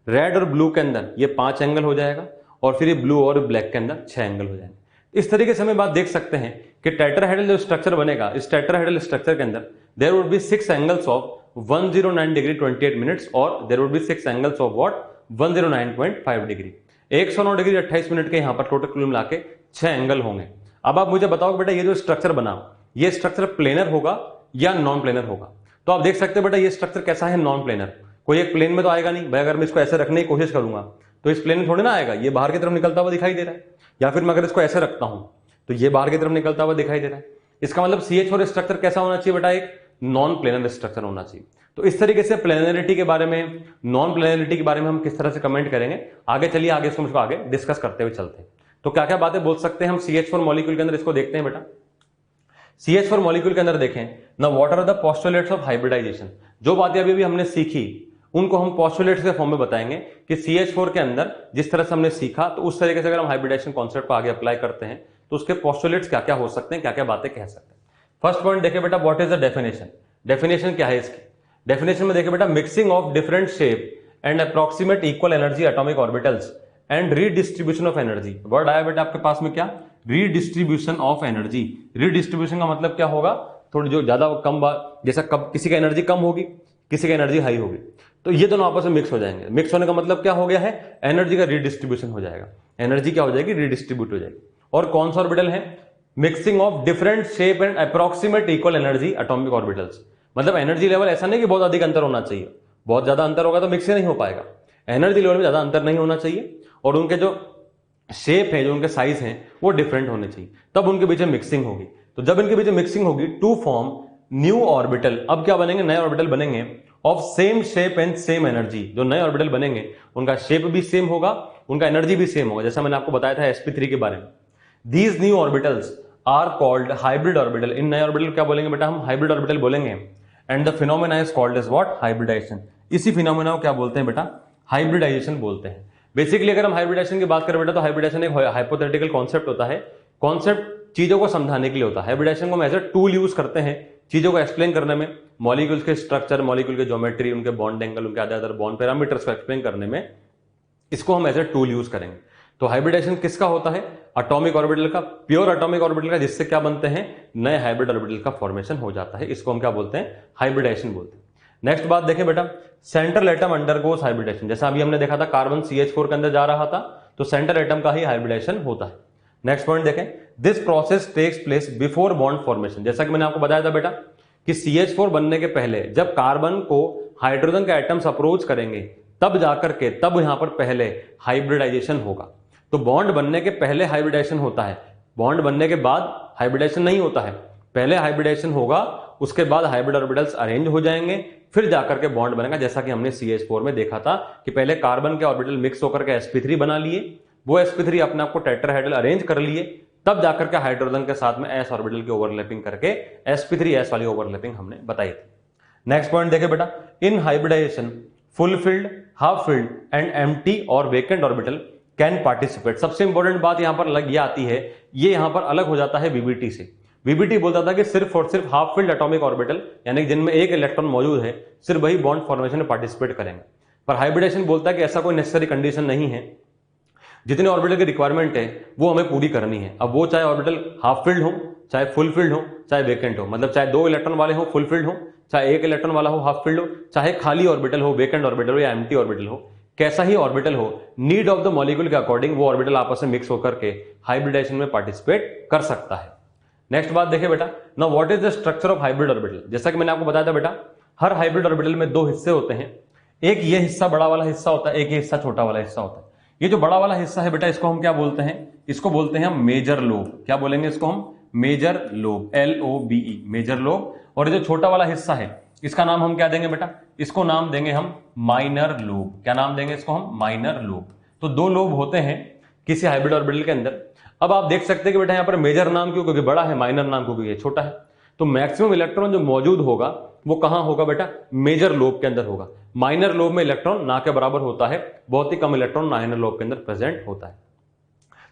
रेड और ब्लू के अंदर ये 5 एंगल हो जाएगा, और फिर ये ब्लू और ब्लैक के अंदर 6 एंगल हो जाएंगे। इस तरीके से हमें बात देख सकते हैं कि टेट्राहेड्रल जो स्ट्रक्चर बनेगा, इस टेट्राहेड्रल स्ट्रक्चर के अंदर there would be 6 angles of 109 degree 28 minutes, और there would be 6 angles of what? 109.5 degree. 109 degree 28 minute के यहाँ पर टोटल कुल मिला के 6 एंगल होंगे। अब आप मुझे बताओ बेटा, ये जो स्ट्रक्चर बना, ये स्ट्रक्चर प्लेनर होगा या नॉन प्लेनर होगा? तो आप देख सकते हैं बेटा ये स्ट्रक्चर कैसा है? Non planar. कोई एक प्लेन में तो आएगा नहीं भाई। अगर मैं इसको ऐसे रखने की कोशिश करूंगा तो इस प्लेन में थोड़ी ना आएगा, ये बाहर की तरफ निकलता हुआ दिखाई दे रहा है। या फिर मैं अगर इसको ऐसे रखता हूं तो ये बाहर की तरफ निकलता हुआ दिखाई दे रहा है। इसका मतलब CH4 स्ट्रक्चर कैसा होना चाहिए बेटा? एक नॉन प्लेनर स्ट्रक्चर होना चाहिए। तो इस तरीके से प्लेनरिटी के बारे में, नॉन प्लेनरिटी के बारे में हम किस तरह से कमेंट करेंगे आगे, चलिए आगे इसको आगे डिस्कस करते हुए चलते हैं। तो क्या क्या बातें बोल सकते हैं हम CH4 मॉलिक्यूल के अंदर, इसको देखते हैं बेटा। CH4 मॉलिक्यूल के अंदर देखें ना, what are the postulates of hybridization. जो बातें अभी अभी हमने सीखी उनको हम पोस्टुलेट्स के फॉर्म में बताएंगे कि CH4 के अंदर जिस तरह से हमने सीखा, तो उस तरीके से अगर हम हाइब्रिडाइजेशन कॉन्सेप्ट को आगे अप्लाई करते हैं तो उसके पोस्टुलेट्स क्या क्या हो सकते हैं, क्या क्या बातें कह सकते हैं। फर्स्ट पॉइंट देखें बेटा, what is the definition. Definition क्या है इसकी? डेफिनेशन में देखें बेटा, mixing of different shape and approximate equal energy atomic orbitals and redistribution of energy. Word आया बेटा आपके पास में क्या? Redistribution of energy. रीडिस्ट्रीब्यूशन का मतलब क्या होगा? थोड़ी जो ज्यादा कम बार, जैसा कब किसी का एनर्जी कम होगी, किसी का एनर्जी हाई होगी, तो ये दोनों आपस में मिक्स हो जाएंगे। मिक्स होने का मतलब क्या हो गया है? एनर्जी का रीडिस्ट्रीब्यूशन हो जाएगा। एनर्जी क्या हो जाएगी? रीडिस्ट्रीब्यूट हो जाएगी। और कौन सा ऑर्बिटल है? Mixing of different shape and approximate equal energy atomic orbitals. मतलब एनर्जी लेवल ऐसा नहीं कि बहुत अधिक अंतर होना चाहिए, बहुत ज्यादा अंतर होगा तो मिक्स ही नहीं हो पाएगा। एनर्जी लेवल में ज्यादा अंतर नहीं होना चाहिए, और उनके जो शेप है, जो उनके साइज हैं, वो डिफरेंट होने चाहिए, तब उनके बीच में मिक्सिंग होगी। तो जब इनके बीच में मिक्सिंग होगी टू फॉर्म न्यू ऑर्बिटल। अब क्या बनेंगे? नए ऑर्बिटल बनेंगे of same shape and same energy. जो नए ऑर्बिटल बनेंगे उनका शेप भी सेम होगा, उनका एनर्जी भी सेम होगा, जैसा मैंने आपको बताया था sp3 के बारे में। These new orbitals are called hybrid orbital. इन नए ऑर्बिटल क्या बोलेंगे बेटा? हम हाइब्रिड ऑर्बिटल बोलेंगे। And the phenomena is called as what? Hybridization. इसी फिनोमेना को क्या बोलते हैं बेटा? हाइब्रिडाइजेशन बोलते हैं। बेसिकली अगर हम हाइब्रिडाइजेशन की बात करें बेटा, तो हाइब्रिडाइजेशन एक हाइपोथेटिकल कॉन्सेप्ट होता है। कॉन्सेप्ट चीजों को समझाने के लिए होता है। हाइब्रिडाइजेशन को हम एज ए टूल यूज करते हैं चीजों को एक्सप्लेन करने में, मॉलिक्यूल्स के स्ट्रक्चर, मॉलिक्यूल के ज्योमेट्री, उनके बॉन्ड एंगल, उनके अदर बॉन्ड पैरामीटर्स को एक्सप्लेन करने में इसको हम एज ए टूल यूज करेंगे। तो हाइब्रिडाइजेशन किसका होता है? एटॉमिक ऑर्बिटल का, प्योर एटॉमिक ऑर्बिटल का, जिससे क्या बनते हैं? नए हाइब्रिड ऑर्बिटल का फॉर्मेशन हो जाता है। इसको हम क्या बोलते हैं? हाइब्रिडाइजेशन बोलते हैं। नेक्स्ट बात देखें बेटा, सेंट्रल एटम अंडरगोस हाइब्रिडेशन। जैसा अभी हमने देखा था कार्बन CH4 के अंदर जा रहा था, तो सेंट्रल एटम का ही हाइब्रिडेशन होता है। नेक्स्ट पॉइंट देखें, this process takes place before bond formation. जैसा कि मैंने आपको बताया था बेटा कि CH4 बनने के पहले जब कार्बन को हाइड्रोजन के एटम्स अप्रोच करेंगे तब जाकर के, तब यहां पर पहले हाइब्रिडाइजेशन होगा। तो बॉन्ड बनने के पहले हाइब्रिडाइजेशन होता है, बॉन्ड बनने के बाद हाइब्रिडाइजेशन नहीं होता है। पहले हाइब्रिडाइजेशन होगा, उसके बाद हाइब्रिड ऑर्बिटल्स अरेंज हो जाएंगे, फिर जाकर के बॉन्ड बनेगा, जैसा कि हमने CH4 में देखा था कि पहले कार्बन के ऑर्बिटल मिक्स होकर के sp3 बना लिए, वो sp3 अपने आप को टेट्राहेड्रल अरेंज कर लिए, तब जाकर के हाइड्रोजन के साथ में s ऑर्बिटल की ओवरलैपिंग करके sp3s वाली ओवरलैपिंग हमने बताई थी। नेक्स्ट पॉइंट देखिए बेटा, in hybridization fulfilled, half filled and empty or vacant orbital can participate. सबसे इंपॉर्टेंट बात यहां पर अलग ये आती है, ये यहां पर अलग हो जाता है VBT से। VBT बोलता था कि सिर्फ और सिर्फ हाफ फिल्ड एटॉमिक ऑर्बिटल यानी जिनमें एक इलेक्ट्रॉन मौजूद है सिर्फ वही बॉन्ड फॉर्मेशन में पार्टिसिपेट करेंगे, पर हाइब्रिडेशन बोलता है कि ऐसा कोई नेसेसरी कंडीशन नहीं है, जितने ऑर्बिटल की रिक्वायरमेंट है वो हमें पूरी करनी है। अब वो चाहे ऑर्बिटल हाफ फिल्ड हो, चाहे फुल फिल्ड हो, चाहे वेकेंट हो, मतलब चाहे 2 इलेक्ट्रॉन वाले हो फुल फिल्ड हो, चाहे 1 इलेक्ट्रॉन वाला हो हाफ फिल्ड हो, चाहे खाली ऑर्बिटल हो वेकेंट ऑर्बिटल हो या एम्प्टी ऑर्बिटल हो, कैसा ही ऑर्बिटल हो, नीड ऑफ द मॉलिक्यूल के अकॉर्डिंग वो ऑर्बिटल आपस में मिक्स होकर के हाइब्रिडेशन में पार्टिसिपेट कर सकता है। नेक्स्ट बात देखिए बेटा, now what is the structure of hybrid orbital. जैसा कि मैंने आपको बताया था बेटा, हर हाइब्रिड ऑर्बिटल में 2 हिस्से होते हैं, एक ये हिस्सा बड़ा वाला हिस्सा होता है, एक ये हिस्सा छोटा वाला हिस्सा होता है। ये जो बड़ा वाला हिस्सा है बेटा, इसको हम क्या बोलते हैं, इसको बोलते हैं हम मेजर लोब। क्या बोलेंगे इसको हम, major lobe, LOBE, major lobe. और ये जो छोटा वाला हिस्सा है इसका नाम हम क्या देंगे बेटा, इसको नाम देंगे हम माइनर लोब। क्या नाम देंगे इसको हम, माइनर लोब। तो 2 लोब होते हैं किसी हाइब्रिड ऑर्बिटल के अंदर। अब आप देख सकते हैं कि बेटा यहाँ पर मेजर नाम क्यों, क्योंकि बड़ा है, माइनर नाम क्योंकि ये छोटा है। तो मैक्सिमम इलेक्ट्रॉन जो मौजूद होगा वो कहां होगा बेटा, मेजर लोब के अंदर होगा। माइनर लोब में इलेक्ट्रॉन ना के बराबर होता है, बहुत ही कम इलेक्ट्रॉन माइनर लोब के अंदर प्रेजेंट होता है।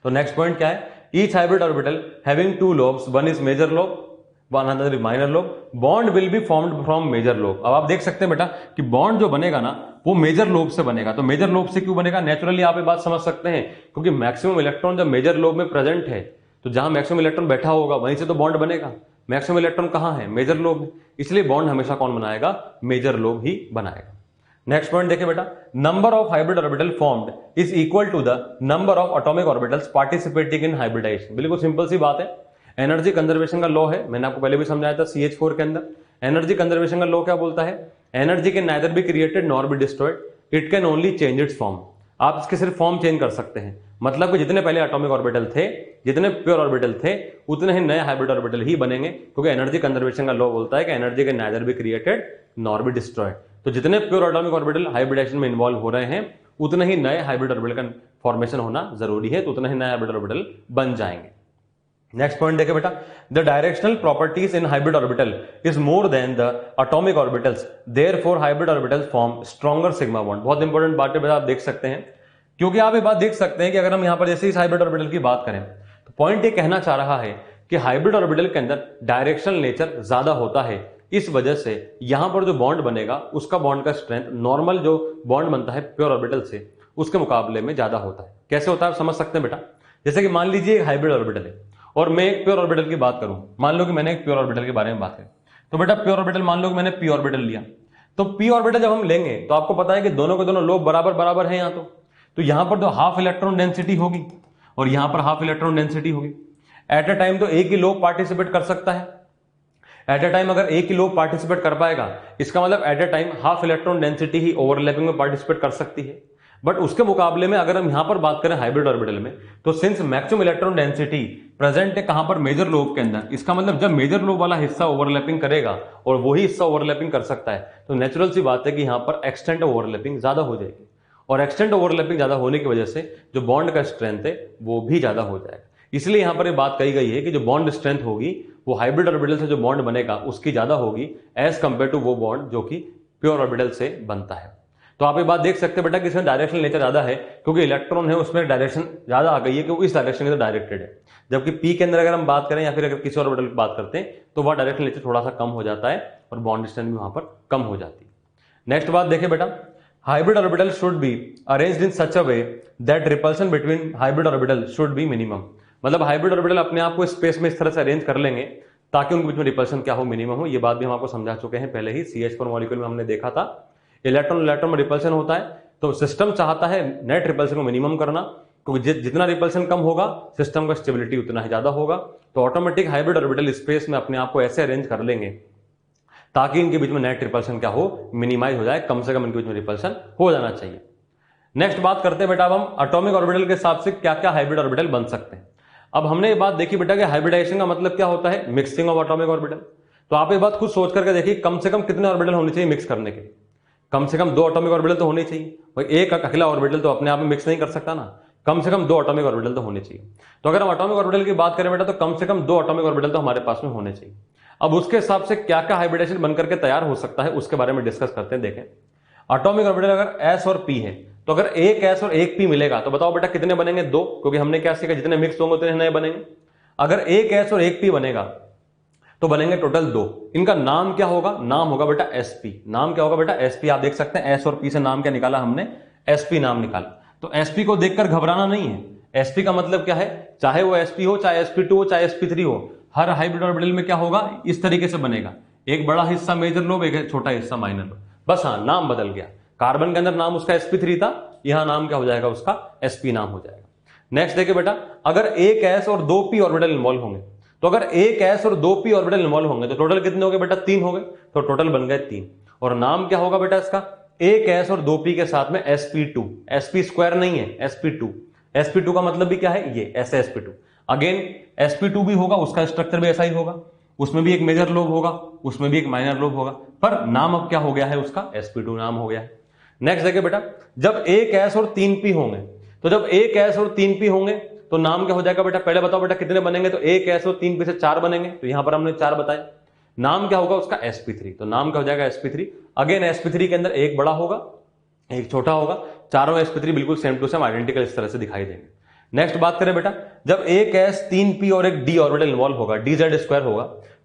तो नेक्स्ट पॉइंट क्या है, each hybrid orbital having 2 lobes, one is major lobe, one another is minor lobe, bond will be formed from major lobe. अब आप देख सकते हैं बेटा कि बॉन्ड जो बनेगा ना वो मेजर लोब से बनेगा। तो मेजर लोब से क्यों बनेगा, नेचुरली आप ये बात समझ सकते हैं, क्योंकि मैक्सिमम इलेक्ट्रॉन जब मेजर लोब में प्रेजेंट है तो जहां मैक्सिमम इलेक्ट्रॉन बैठा होगा वहीं से तो बॉन्ड बनेगा। मैक्सिमम इलेक्ट्रॉन कहां है, मेजर लोब में, इसलिए बॉन्ड हमेशा कौन बनाएगा, मेजर लोब ही बनाएगा। नेक्स्ट पॉइंट देखिए बेटा, number of hybrid orbital formed is equal to the number of atomic orbitals participating in hybridization. बिल्कुल सिंपल सी बात है, एनर्जी कंजर्वेशन का लॉ है, मैंने आपको पहले भी समझाया था CH4 के अंदर। एनर्जी कंजर्वेशन का लॉ क्या बोलता है, energy can neither be created nor be destroyed, it can only change it's form. आप इसके सिर्फ फॉर्म चेंज कर सकते हैं, मतलब कि जितने पहले एटॉमिक ऑर्बिटल थे, जितने प्योर ऑर्बिटल थे, उतने ही नए हाइब्रिड ऑर्बिटल ही बनेंगे, क्योंकि एनर्जी कंजर्वेशन का लॉ बोलता है कि energy can neither be created nor be destroyed. तो जितने प्योर एटॉमिक ऑर्बिटल हाइब्रिडेशन में इन्वॉल्व हो रहे हैं उतने ही नए हाइब्रिड ऑर्बिटल का फॉर्मेशन होना जरूरी है, तो उतने ही नए हाइब्रिड ऑर्बिटल बन जाएंगे। नेक्स्ट पॉइंट देखिए बेटा, the directional properties in hybrid orbital is more than the atomic orbitals, therefore hybrid orbitals form stronger sigma bond. बहुत इंपॉर्टेंट बात है बेटा, आप देख सकते हैं, क्योंकि आप ये बात देख सकते हैं कि अगर हम यहां पर जैसे इस हाइब्रिड ऑर्बिटल की बात करें तो पॉइंट ये कहना चाह रहा है कि हाइब्रिड ऑर्बिटल के अंदर डायरेक्शनल नेचर ज्यादा होता है, इस वजह से यहां पर जो बॉन्ड बनेगा उसका बॉन्ड का स्ट्रेंथ नॉर्मल जो बॉन्ड बनता है प्योर ऑर्बिटल से उसके मुकाबले में ज्यादा होता है। कैसे होता है आप समझ सकते हैं बेटा, जैसे कि मान लीजिए एक हाइब्रिड ऑर्बिटल है और मैं एक प्योर ऑर्बिटल की बात करूं, मान लो कि मैंने एक प्योर ऑर्बिटल के बारे में बात करी, तो बेटा प्योर ऑर्बिटल मान लो कि मैंने पी ऑर्बिटल लिया, तो पी ऑर्बिटल जब हम लेंगे तो आपको पता है कि दोनों के दोनों लोब बराबर बराबर है यहां, तो यहां पर तो हाफ इलेक्ट्रॉन डेंसिटी होगी और यहां पर हाफ इलेक्ट्रॉन डेंसिटी होगी। एट अ टाइम तो एक ही लोब पार्टिसिपेट कर सकता है, एट अ टाइम अगर एक ही लोब पार्टिसिपेट कर पाएगा इसका मतलब at a time half electron density he overlapping में पार्टिसिपेट कर सकती है। बट उसके मुकाबले में अगर हम यहां पर बात करें हाइब्रिड ऑर्बिटल में, तो since maximum electron density present है कहां पर, मेजर लोब के अंदर, इसका मतलब जब मेजर लोब वाला हिस्सा ओवरलैपिंग करेगा और वही हिस्सा ओवरलैपिंग कर सकता है, तो नेचुरल सी बात है कि यहां पर एक्सटेंट ओवरलैपिंग ज्यादा हो जाएगी, और एक्सटेंट ओवरलैपिंग ज्यादा होने की वजह से जो बॉन्ड का स्ट्रेंथ है वो भी ज्यादा हो जाएगा। इसलिए यहां पर ये बात कही गई है कि जो बॉन्ड स्ट्रेंथ होगी वो हाइब्रिड ऑर्बिटल से जो बॉन्ड बनेगा उसकी ज्यादा होगी एज कंपेयर टू वो बॉन्ड जो कि प्योर ऑर्बिटल से बनता है। तो आप ये बात देख सकते हैं बेटा कि इसमें डायरेक्शनल नेचर ज्यादा है, क्योंकि इलेक्ट्रॉन है उसमें डायरेक्शन ज्यादा आ गई है कि वो इस डायरेक्शन के अंदर डायरेक्टेड है, जबकि पी के अंदर अगर हम बात करें या फिर अगर किसी ऑर्बिटल की बात करते हैं तो वह डायरेक्शनल नेचर थोड़ा सा कम हो जाता है और बॉन्ड स्ट्रेंथ भी वहां पर कम हो जाती है। नेक्स्ट बात देखिए बेटा, hybrid orbital should be arranged in such a way that repulsion between hybrid orbital should be minimum. मतलब हाइब्रिड ऑर्बिटल अपने आप को स्पेस में इस तरह से अरेंज कर लेंगे ताकि उनके बीच में रिपल्शन क्या हो, मिनिमम हो। ये बात भी हम आपको समझा चुके हैं पहले ही, CH4 मॉलिक्यूल में हमने देखा था इलेक्ट्रॉन इलेक्ट्रॉन में रिपल्शन होता है, तो सिस्टम चाहता है नेट रिपल्शन को मिनिमम करना, क्योंकि जितना रिपल्शन कम होगा सिस्टम का स्टेबिलिटी उतना ही ज्यादा होगा। तो ऑटोमेटिक हाइब्रिड ऑर्बिटल स्पेस में अपने आप को ऐसे अरेंज कर लेंगे ताकि इनके बीच में नेट रिपल्शन क्या हो, मिनिमाइज हो जाए, कम से कम इनके बीच में रिपल्शन हो जाना चाहिए। नेक्स्ट बात करते हैं बेटा अब हम एटॉमिक ऑर्बिटल के हिसाब से क्या क्या हाइब्रिड ऑर्बिटल बन सकते हैं। अब हमने ये बात देखी बेटा कि हाइब्रिडाइजेशन का मतलब क्या होता है, मिक्सिंग ऑफ एटॉमिक ऑर्बिटल। तो आप ये बात खुद सोच करके देखिए, कम से कम कितने ऑर्बिटल होने चाहिए मिक्स करने के? कम से कम 2 एटॉमिक ऑर्बिटल तो होने चाहिए भाई। एक अकेला ऑर्बिटल तो अपने आप में मिक्स नहीं कर सकता ना, कम से कम 2 एटॉमिक ऑर्बिटल तो होने चाहिए। तो अगर हम एटॉमिक ऑर्बिटल की बात करें बेटा, तो कम से कम 2 एटॉमिक ऑर्बिटल तो हमारे पास में होने चाहिए। अब उसके हिसाब से क्या क्या हाइब्रिडेशन बनकर के तैयार हो सकता है उसके बारे में डिस्कस करते हैं। देखें, एटॉमिक ऑर्बिटल अगर s और p है, तो अगर एक s और एक p मिलेगा तो बताओ बेटा कितने बनेंगे? 2, क्योंकि हमने क्या सीखा, जितने मिक्स होंगे उतने नए बनेंगे। अगर एक s और एक p बनेगा तो बनेंगे टोटल 2। इनका नाम क्या होगा? नाम होगा बेटा sp। नाम क्या होगा बेटा? sp। आप देख सकते हैं s और p से नाम क्या निकाला हमने? sp नाम निकाला। तो sp को देखकर घबराना नहीं है। sp का मतलब क्या है? चाहे वो sp हो, चाहे sp2 हो, चाहे sp3 हो, हर हाइब्रिड ऑर्बिटल में क्या होगा? इस तरीके से बनेगा, एक बड़ा हिस्सा मेजर लोब, एक छोटा हिस्सा माइनर लोब। बस हाँ, नाम बदल गया। कार्बन के अंदर नाम उसका sp3 था, यहां नाम क्या हो जाएगा? उसका sp नाम हो जाएगा। नेक्स्ट देखिए बेटा, अगर एक s और 2 p ऑर्बिटल इन्वॉल्व होंगे, तो अगर एक s और 2 p ऑर्बिटल इन्वॉल्व होंगे तो टोटल कितने हो गए बेटा? 3 हो गए। तो टोटल बन गए 3। और नाम क्या होगा बेटा इसका? एक s और 2 p के साथ में sp2। sp स्क्वायर नहीं है, sp2। sp2 का मतलब भी क्या है? ये ऐसे sp2। अगेन sp2 भी होगा, उसका स्ट्रक्चर भी ऐसा ही होगा, उसमें भी एक मेजर लोब होगा, उसमें भी एक माइनर लोब होगा, पर नाम अब क्या हो गया है? उसका sp2 नाम हो गया है। नेक्स्ट देखिए बेटा, जब एक s और 3 p होंगे, तो जब एक s और 3 p होंगे तो नाम क्या हो जाएगा बेटा? पहले बताओ बेटा कितने बनेंगे? तो एक s और 3 p से 4 बनेंगे, तो यहां पर हमने 4 बताए। नाम क्या होगा उसका? sp3। तो नाम क्या हो जाएगा? sp3। अगेन sp3 के अंदर एक बड़ा होगा, एक छोटा होगा, चारों sp3 बिल्कुल सेम टू सेम आइडेंटिकल इस तरह से दिखाई देंगे। नेक्स्ट बात करें बेटा, जब एक s 3 p और एक d ऑर्बिटल इन्वॉल्व होगा, dz स्क्वायर होगा,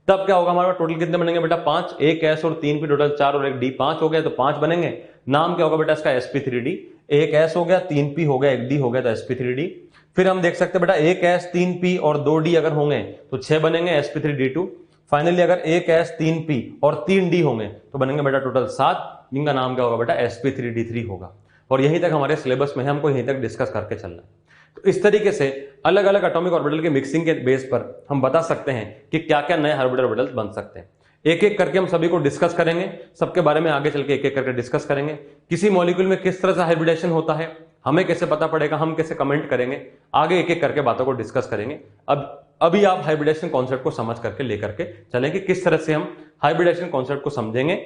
तब क्या होगा हमारा? टोटल कितने बनेंगे बेटा? 5। एक s और 3 p टोटल 4 और एक d 5 हो गया, तो 5 बनेंगे। नाम क्या होगा बेटा इसका? sp3d। एक s हो गया, 3 p हो गया, एक d हो गया, तो sp3d। फिर हम देख सकते हैं बेटा, एक s 3 p और 2 d अगर होंगे तो 6 बनेंगे, sp3d2। फाइनली अगर एक s 3 p और 3 d होंगे तो बनेंगे बेटा टोटल 7, जिनका नाम क्या होगा बेटा? sp3d3 होगा। और यहीं तक हमारे सिलेबस में है, हमको यहीं तक डिस्कस करके चलना है। तो इस तरीके से अलग अलग एटॉमिक ऑर्बिटल के मिक्सिंग के बेस पर हम बता सकते हैं कि क्या क्या नए हाइब्रिड ऑर्बिटल्स बन सकते हैं। एक एक करके हम सभी को डिस्कस करेंगे, सबके बारे में आगे चल के एक एक करके डिस्कस करेंगे। किसी मॉलिक्यूल में किस तरह से हाइब्रिडेशन होता है, हमें कैसे पता पड़ेगा, हम कैसे कमेंट करेंगे, आगे एक एक करके बातों को डिस्कस करेंगे। अभी आप हाइब्रिडेशन कॉन्सेप्ट को समझ करके लेकर के चलें कि किस तरह से हम हाइब्रिडेशन कॉन्सेप्ट को समझेंगे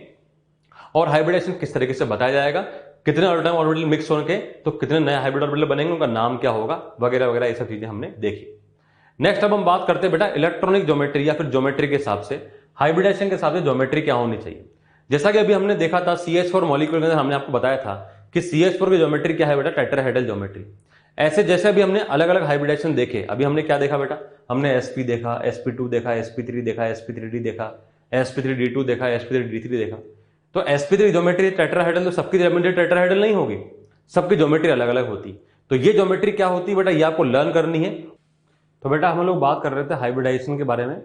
और हाइब्रिडेशन किस तरीके से बताया जाएगा, कितने ऑर्बिटल मिक्स होंगे तो कितने नए हाइब्रिड ऑर्बिटल बनेंगे, उनका नाम क्या होगा, वगैरह वगैरह, ये सब चीजें हमने देखी। नेक्स्ट अब हम बात करते हैं बेटा इलेक्ट्रॉनिक ज्योमेट्री या फिर ज्योमेट्री के हिसाब से, हाइब्रिडेशन के हिसाब से ज्योमेट्री क्या होनी चाहिए। जैसा कि अभी हमने देखा था CH4 मॉलिक्यूल के अंदर हमने आपको बताया था कि CH4 की ज्योमेट्री क्या है बेटा? Tetrahedral geometry. ऐसे जैसे अभी हमने अलग अलग हाइब्रिडेशन देखे, अभी हमने क्या देखा बेटा? हमने sp देखा, sp2 देखा, sp3 देखा, sp3d देखा, sp3d2 देखा, sp3d3 देखा। तो sp3 ज्योमेट्री टेट्राहेड्रल, तो सबकी ज्योमेट्री टेट्राहेड्रल नहीं होगी, सबकी ज्योमेट्री अलग अलग होती। तो ये ज्योमेट्री क्या होती है बेटा? ये आपको लर्न करनी है। तो बेटा हम लोग बात कर रहे थे हाइब्रिडाइजेशन के बारे में,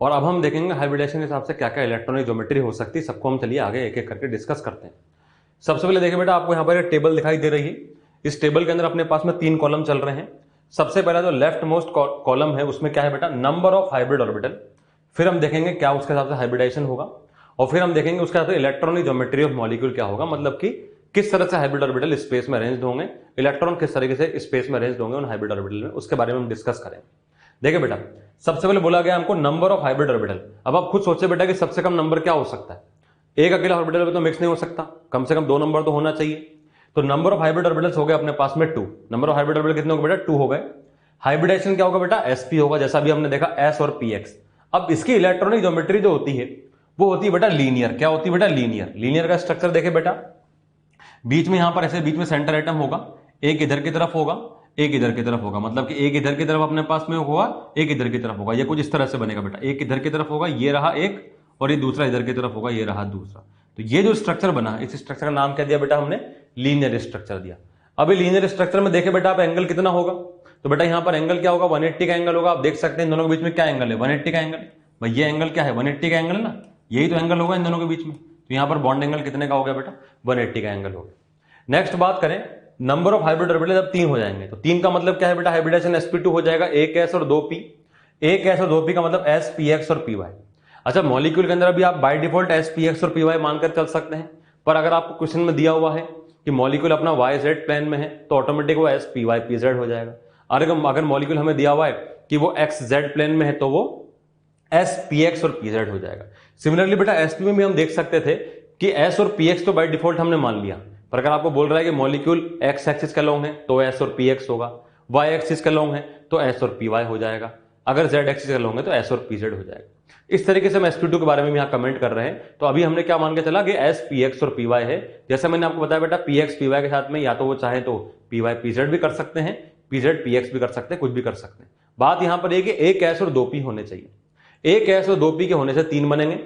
और अब हम देखेंगे हाइब्रिडाइजेशन के हिसाब से क्या क्या इलेक्ट्रॉनिक ज्योमेट्री हो सकती है। सबको हम चलिए आगे एक एक करके डिस्कस करते हैं। सबसे पहले देखिए बेटा, आपको यहाँ पर एक टेबल दिखाई दे रही है। इस टेबल के अंदर अपने पास में 3 कॉलम चल रहे हैं। सबसे पहला जो लेफ्ट मोस्ट कॉलम है उसमें क्या है बेटा? Number of hybrid orbital. फिर हम देखेंगे क्या उसके हिसाब से हाइब्रिडाइजेशन होगा, और फिर हम देखेंगे उसके साथ इलेक्ट्रॉनिक ज्योमेट्री ऑफ मॉलिक्यूल क्या होगा, मतलब कि किस तरह से हाइब्रिड ऑर्बिटल स्पेस में अरेंज्ड होंगे, इलेक्ट्रॉन किस तरीके से स्पेस में अरेंज्ड होंगे उन हाइब्रिड ऑर्बिटल में, उसके बारे में हम डिस्कस करें। देखिए बेटा, सबसे पहले बोला गया हमको नंबर ऑफ हाइब्रिड ऑर्बिटल। अब आप खुद सोचे बेटा कि सबसे कम नंबर क्या हो सकता है? एक अकेला ऑर्बिटल में तो मिक्स नहीं हो सकता, कम से कम 2 नंबर तो होना चाहिए। तो नंबर ऑफ हाइब्रिड ऑर्बिटल्स हो गए अपने पास में 2। नंबर ऑफ हाइब्रिड ऑर्बिटल कितने हो गए बेटा? 2 हो गए। हाइब्रिडेशन क्या होगा बेटा? sp होगा, जैसा भी हमने देखा s और px। अब इसकी इलेक्ट्रॉनिक ज्योमेट्री जो होती है वो होती है बेटा लीनियर। क्या होती है बेटा? लीनियर। लीनियर का स्ट्रक्चर देखे बेटा, बीच में यहां पर ऐसे बीच में सेंटर एटम होगा, एक इधर की तरफ होगा, एक इधर की तरफ होगा, मतलब कि एक इधर की तरफ अपने पास में होगा, एक इधर की तरफ होगा। ये कुछ इस तरह से बनेगा बेटा, एक इधर की तरफ होगा, ये रहा एक, और ये दूसरा इधर की तरफ होगा, ये रहा दूसरा। तो ये जो स्ट्रक्चर बना, इस स्ट्रक्चर का नाम क्या दिया बेटा हमने? लीनियर स्ट्रक्चर दिया। अभी लीनियर स्ट्रक्चर में देखे बेटा आप एंगल कितना होगा, तो बेटा यहां पर एंगल क्या होगा? 180 का एंगल होगा। आप देख सकते हैं इन दोनों के बीच में क्या एंगल है? 180 का एंगल। भाई ये एंगल क्या है? 180 का एंगल है ना, यही तो एंगल होगा इन दोनों के बीच में। तो यहां पर बॉन्ड एंगल कितने का हो गया बेटा? 180 का एंगल हो गया। नेक्स्ट बात करें नंबर ऑफ हाइब्रिड ऑर्बिटल, जब 3 हो जाएंगे तो 3 का मतलब क्या है बेटा? हाइब्रिडेशन sp2 हो जाएगा, एक s और 2 p। एक s और 2 p का मतलब s px और py। अच्छा, मॉलिक्यूल के अंदर अभी आप बाय डिफॉल्ट s px और py मानकर चल सकते हैं, पर अगर आपको क्वेश्चन में दिया हुआ है कि मॉलिक्यूल अपना yz प्लेन में है तो ऑटोमेटिक वो s py pz हो जाएगा। अगर मॉलिक्यूल हमें दिया हुआ है कि वो xz प्लेन में है तो वो s px और pz हो जाएगा। सिमिलरली बेटा एसपी में भी हम देख सकते थे कि एस और पीएक्स तो बाय डिफॉल्ट हमने मान लिया, पर अगर आपको बोल रहा है कि मॉलिक्यूल एक्स एक्सिस का लॉन्ग है तो एस और पीएक्स होगा, वाई एक्सिस का लॉन्ग है तो एस और पीवाई हो जाएगा, अगर जेड एक्सिस का लॉन्ग है तो एस और पीजेड हो जाएगा। इस तरीके से हम sp2 के बारे में यहाँ कमेंट कर रहे हैं। तो अभी हमने क्या मान के चला कि एस पीएक्स और पीवाई है। जैसे मैंने आपको बताया बेटा पीएक्स पीवाई के साथ में या तो वो चाहे तो पीवाई पीजेड भी कर सकते हैं, पीजेड पीएक्स भी कर सकते हैं, कुछ भी कर सकते हैं। बात यहां पर कि एक एस और दो पी होने चाहिए, एक एस और दो पी के होने से तीन बनेंगे।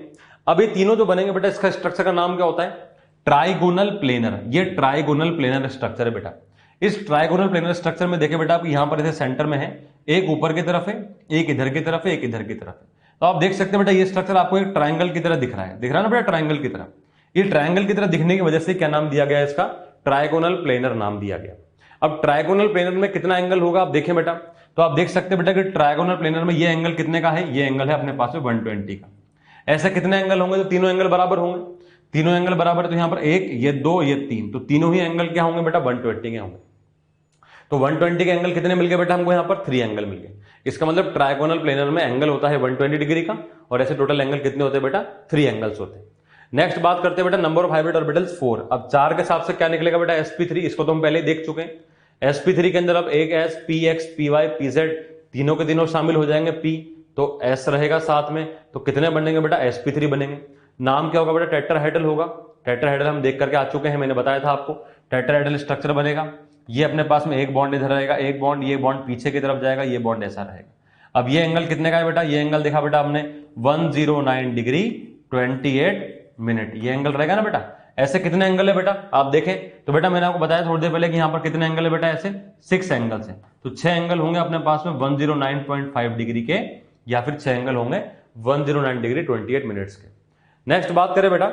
अब ये तीनों जो बनेंगे बेटा इसका स्ट्रक्चर का नाम क्या होता है? Trigonal planar. ये ट्राइगोनल प्लेनर स्ट्रक्चर है बेटा। इस ट्राइगोनल प्लेनर स्ट्रक्चर में देखिए बेटा आप यहां पर ऐसे सेंटर में है, एक ऊपर की तरफ है, एक इधर की तरफ है, एक इधर की तरफ है। तो आप देख सकते हैं बेटा ये स्ट्रक्चर आपको एक ट्राइंगल की तरह दिख रहा है, दिख रहा है ना बेटा ट्राइंगल की तरह। ये ट्राइंगल की तरह दिखने की वजह से क्या नाम दिया गया इसका? ट्राइगोनल प्लेनर नाम दिया गया। अब ट्राइगोनल प्लेनर में कितना एंगल होगा आप देखें बेटा, तो आप देख सकते हैं बेटा कि ट्राइगोनल प्लेनर में ये एंगल कितने का है? ये एंगल है अपने पास में 120 का। ऐसे कितने एंगल होंगे? तो तीनों एंगल बराबर होंगे, तीनों एंगल बराबर है तो यहां पर एक, ये दो, ये तीन, तो तीनों ही एंगल क्या होंगे बेटा? 120 के होंगे। तो 120 के एंगल कितने मिल गए बेटा हमको? यहां पर 3 एंगल मिल गए। इसका मतलब ट्राइगोनल प्लेनर में एंगल होता है 120 डिग्री का, और ऐसे टोटल एंगल कितने होते हैं बेटा? 3 एंगल्स होते हैं। नेक्स्ट बात करते हैं बेटा नंबर ऑफ हाइब्रिड ऑर्बिटल्स 4। अब 4 के हिसाब से क्या निकलेगा बेटा? sp3, इसको तो हम पहले ही देख चुके हैं। sp3 के अंदर अब एक s, px, py, pz तीनों के तीनों शामिल हो जाएंगे, p तो s रहेगा साथ में, तो कितने बनेंगे बेटा? sp3 बनेंगे। नाम क्या होगा बेटा? टेट्राहेड्रल होगा। टेट्राहेड्रल हम देख करके आ चुके हैं, मैंने बताया था आपको। टेट्राहेड्रल स्ट्रक्चर बनेगा। ये अपने पास में एक बॉन्ड इधर रहेगा, एक बॉन्ड, ये बॉन्ड पीछे की तरफ जाएगा, ये बॉन्ड ऐसा रहेगा। अब ये एंगल कितने का है बेटा? ये एंगल देखा बेटा हमने 109 डिग्री 28 मिनट, ये एंगल रहेगा ना बेटा। ऐसे कितने एंगल है बेटा आप देखें तो बेटा मैंने आपको बताया थोड़ी देर पहले कि यहां पर कितने एंगल है बेटा? ऐसे 6 एंगल्स हैं, तो 6 एंगल होंगे अपने पास में 109.5 डिग्री के, या फिर 6 एंगल होंगे 109 डिग्री 28 मिनट्स के। नेक्स्ट बात करें बेटा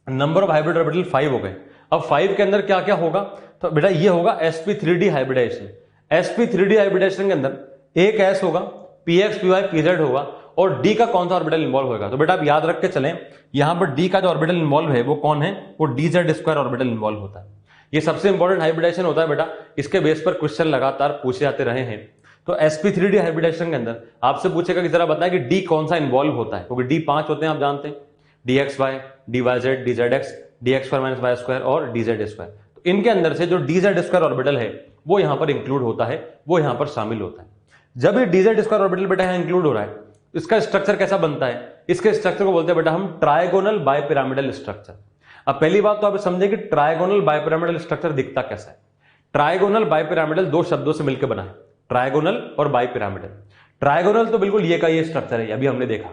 नंबर ऑफ हाइब्रिड ऑर्बिटल 5 हो गए। अब 5 के अंदर क्या क्या होगा? तो बेटा ये होगा sp3d हाइब्रिडेशन। sp3d हाइब्रिडेशन के अंदर एक s होगा, px, py, pz होगा, और d का कौन सा ऑर्बिटल इन्वॉल्व होगा? तो बेटा आप याद रख के चलें, यहां पर d का जो ऑर्बिटल इन्वॉल्व है वो कौन है? वो dz² ऑर्बिटल इन्वॉल्व होता है। ये सबसे इंपॉर्टेंट हाइब्रिडेशन होता है बेटा, इसके बेस पर क्वेश्चन लगातार पूछे जाते रहे हैं। तो sp3d हाइब्रिडेशन के अंदर आपसे पूछेगा कि जरा बताएं कि d कौन सा इन्वॉल्व होता है, क्योंकि d 5 होते हैं आप जानते हैं, dxy, dyz, dzx, dx² - y² और dz²। तो इनके अंदर से जो dz² ऑर्बिटल है वो यहां पर इंक्लूड होता है, वो यहां पर शामिल होता है। जब ये dz² ऑर्बिटल बेटा यहां इंक्लूड हो रहा है, इसका स्ट्रक्चर कैसा बनता है? इसके स्ट्रक्चर को बोलते हैं बेटा हम ट्राइगोनल बाइपिरामिडल स्ट्रक्चर। अब पहली बात तो आप समझे कि ट्राइगोनल बाइपिरामिडल स्ट्रक्चर दिखता कैसा है। ट्राइगोनल बाइपिरामिडल दो शब्दों से मिलकर बना है, ट्राइगोनल और बाइपिरामिडल। ट्राइगोनल तो बिल्कुल ये का ये स्ट्रक्चर है, अभी हमने देखा।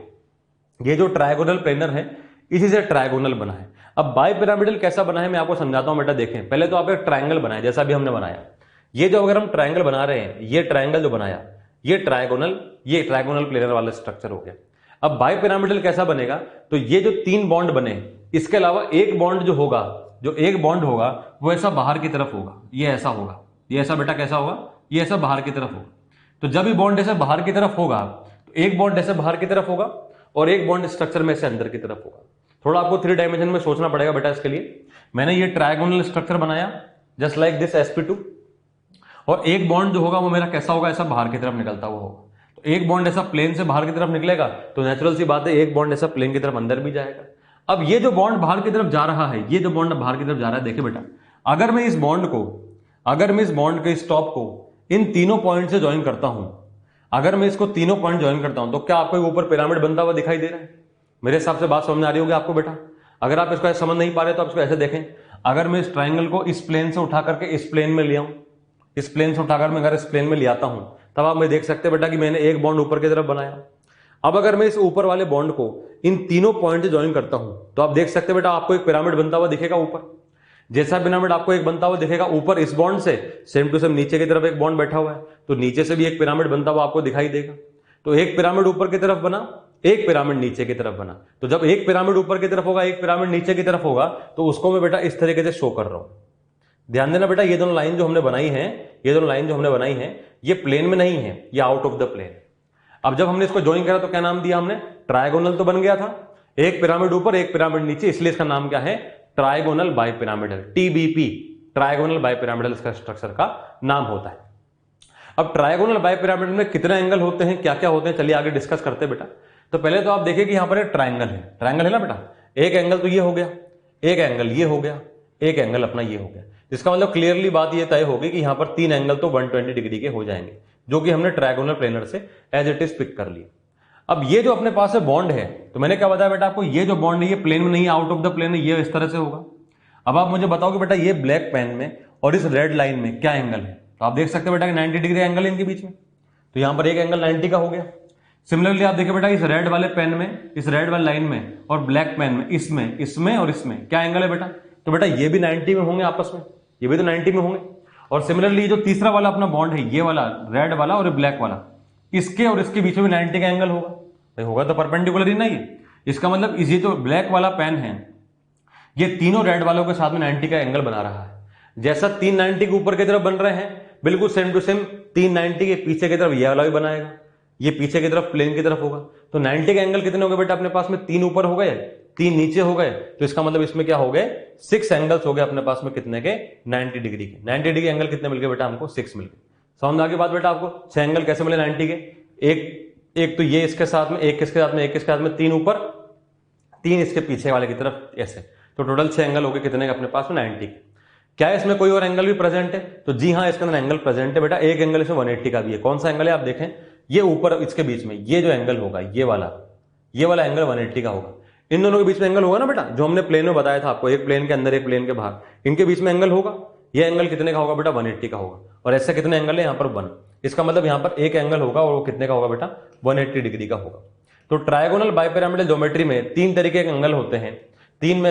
ये जो ट्राइगोनल प्लेनर है इसी से ट्राइगोनल बना है। अब बाइपिरामिडल कैसा बना है मैं आपको समझाता हूं बेटा। देखें पहले तो आप एक ट्राइंगल बनाए जैसा भी हमने बनाया। ये जो अगर हम ट्राइंगल बना रहे हैं, ये ट्राइंगल जो बनाया ये ट्राइगोनल प्लेनर वाला स्ट्रक्चर हो गया। अब बाइपिरामिडल कैसा बनेगा? तो ये जो 3 बॉन्ड बने, इसके अलावा एक बॉन्ड जो होगा, जो एक बॉन्ड होगा वो ऐसा बाहर की तरफ होगा, ये ऐसा होगा, ये ऐसा बेटा कैसा होगा? ये ऐसा बाहर की तरफ होगा। तो जब ये बॉन्ड ऐसे बाहर की तरफ होगा तो एक बॉन्ड ऐसे बाहर की तरफ होगा और एक बॉन्ड स्ट्रक्चर में से अंदर की तरफ होगा। थोड़ा आपको 3 डायमेंशन में सोचना पड़ेगा बेटा इसके लिए। मैंने ये ट्राइगोनल स्ट्रक्चर बनाया जस्ट लाइक दिस sp2, और एक बॉन्ड जो होगा वो मेरा कैसा होगा? ऐसा बाहर की तरफ निकलता हुआ होगा। तो एक बॉन्ड ऐसा प्लेन से बाहर की तरफ निकलेगा तो नेचुरल सी बात है एक बॉन्ड ऐसा प्लेन की तरफ अंदर भी जाएगा। अब ये जो बॉन्ड बाहर की तरफ जा रहा है, ये जो बॉन्ड बाहर की तरफ जा रहा है, देखिए बेटा अगर मैं इस बॉन्ड के स्टॉप को इन तीनों पॉइंट से ज्वाइन करता हूं, अगर मैं इसको तीनों पॉइंट ज्वाइन करता हूं तो क्या आपको ऊपर पिरामिड बनता हुआ दिखाई दे रहा है? मेरे हिसाब से बात समझ आ रही होगी आपको बेटा। अगर आप इसको समझ नहीं पा रहे तो आप इसको ऐसे देखें, अगर मैं इस ट्राइंगल को इस प्लेन से उठा करके इस प्लेन में ले आऊं, इस प्लेन से उठाकर मैं अगर इस प्लेन में ले आता हूं, तब आप मैं देख सकते हैं बेटा कि मैंने एक बॉन्ड ऊपर की तरफ बनाया। अब अगर मैं इस ऊपर वाले बॉन्ड को इन तीनों पॉइंट से ज्वाइन करता हूं तो आप देख सकते हैं बेटा आपको एक पिरामिड बनता हुआ दिखेगा ऊपर। जैसा पिरामिड आपको एक बनता हुआ दिखेगा ऊपर इस बॉन्ड से, सेम टू सेम नीचे की तरफ एक बॉन्ड बैठा हुआ है, तो नीचे से भी एक पिरामिड बनता हुआ आपको दिखाई देगा। तो एक पिरामिड ऊपर की तरफ बना, एक पिरामिड नीचे की तरफ बना। तो जब एक पिरामिड ऊपर की तरफ होगा, एक पिरामिड नीचे की तरफ होगा, तो उसको मैं बेटा इस तरीके से शो कर रहा हूं। ध्यान देना बेटा, ये दोनों लाइन जो हमने बनाई है, ये प्लेन में नहीं है, ये आउट ऑफ द प्लेन। अब जब हमने इसको ज्वाइन करा तो क्या नाम दिया हमने? ट्राइगोनल तो बन गया था, एक पिरामिड ऊपर एक पिरामिड नीचे, इसलिए इसका नाम क्या है? Trigonal bipyramidal, TBP, trigonal bipyramidal इसका स्ट्रक्चर का नाम होता है। अब ट्राइगोनल बाइपिरामिडल में कितने एंगल होते हैं, क्या क्या होते हैं, चलिए आगे डिस्कस करते हैं बेटा। तो पहले तो आप देखिए कि यहां पर एक ट्राइंगल है ना बेटा, एक एंगल तो ये हो गया, एक एंगल ये हो गया, एक एंगल अपना ये हो गया। इसका मतलब क्लियरली बात ये तय होगी कि यहां पर 3 एंगल तो 120 डिग्री के हो जाएंगे, जो कि हमने ट्रायगोनल प्लेनर से एज इट इज पिक कर लिया। अब ये जो अपने पास है बॉन्ड है, तो मैंने क्या बताया बेटा आपको, ये जो बॉन्ड है ये प्लेन में नहीं है, आउट ऑफ द प्लेन है, ये इस तरह से होगा। अब आप मुझे बताओ कि बेटा ये ब्लैक पेन में और इस रेड लाइन में क्या एंगल है, तो आप देख सकते हैं बेटा कि 90 डिग्री एंगल है इनके बीच में, तो यहां पर एक एंगल 90 का हो गया। सिमिलरली आप देखिए बेटा इस रेड वाले पेन में, इस रेड वाली लाइन में और ब्लैक पेन में, इसमें और इसमें क्या एंगल है बेटा, तो बेटा ये भी 90 में होंगे आपस में, ये भी तो 90 में होंगे। और सिमिलरली जो तीसरा वाला अपना बॉन्ड है, ये वाला रेड वाला और ब्लैक वाला, इसके और इसके बीच में 90 का एंगल होगा, होगा तो परपेंडिकुलर ही नहीं। इसका मतलब ये जो ब्लैक वाला पेन है ये तीनों रेड वालों के साथ में 90 का एंगल बना रहा है। जैसा 390 के ऊपर की तरफ बन रहे हैं, बिल्कुल सेम टू सेम 390 के पीछे की तरफ ये वाला भी बनाएगा, ये पीछे की तरफ प्लेन की तरफ होगा। तो 90 के एंगल कितने हो गए बेटा अपने पास में, 3 ऊपर हो गए 3 नीचे हो गए, तो इसका मतलब इसमें क्या हो गए 6 एंगल्स हो गए अपने पास में, कितने के 90 डिग्री के। 90 डिग्री एंगल कितने मिल गए बेटा हमको, 6 मिल गए। समझ में आ गई बात बेटा आपको, 6 एंगल कैसे मिले 90 के, एक तो ये इसके साथ में, एक किसके साथ में, एक किसके साथ में, 3 ऊपर 3 इसके पीछे वाले की तरफ ऐसे, तो टोटल 6 एंगल हो गए कितने के अपने पास में 90 के। क्या है इसमें कोई और एंगल भी प्रेजेंट है, तो जी हाँ इसके अंदर एंगल प्रेजेंट है बेटा, एक एंगल इसमें 180 का भी है। कौन सा एंगल है आप देखें, ये ऊपर इसके बीच में ये जो एंगल होगा, ये वाला एंगल 180 का होगा। इन दोनों के बीच में एंगल होगा ना बेटा, जो हमने प्लेन में बताया था आपको, एक प्लेन के अंदर एक प्लेन के बाहर, इनके बीच में एंगल होगा। ये एंगल कितने का होगा बेटा 180 का होगा, और ऐसे कितने एंगल है यहाँ पर 1, इसका मतलब यहाँ पर एक एंगल होगा और वो कितने का होगा बेटा 180 डिग्री का होगा। तो ट्रायगोनल बाइपिरामिडल ज्योमेट्री में 3 तरीके के एंगल होते हैं, 3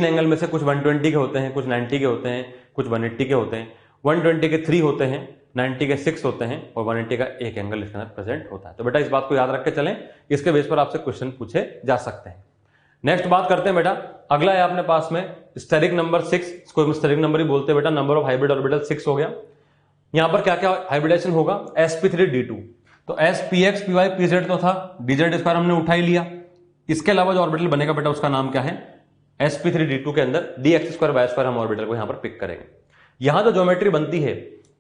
एंगल में से कुछ 120 के होते हैं, कुछ 90 के होते हैं, कुछ 180 के होते हैं। 120 के 3 होते हैं, 90 के 6 होते हैं और 180 का एक एंगल इसके अंदर प्रेजेंट होता है। तो बेटा इस बात को याद रख के चलें, इसके बेस पर आपसे क्वेश्चन पूछे जा सकते हैं। नेक्स्ट बात करते हैं बेटा, अगला है अपने पास में स्टेरिक नंबर 6, इसको हम स्टेरिक नंबर ही बोलते हैं बेटा, नंबर ऑफ हाइब्रिड ऑर्बिटल 6 हो गया। यहां पर क्या क्या हाइब्रिडेशन होगा, sp3d2, तो spx py pz तो था, dz स्क्वायर हमने उठा ही लिया। इसके अलावा जो ऑर्बिटल बनेगा बेटा उसका नाम क्या है, sp3d2 के अंदर dx स्क्वायर y स्क्वायर हम ऑर्बिटल को यहां पर पिक करेंगे। यहां जो ज्योमेट्री बनती है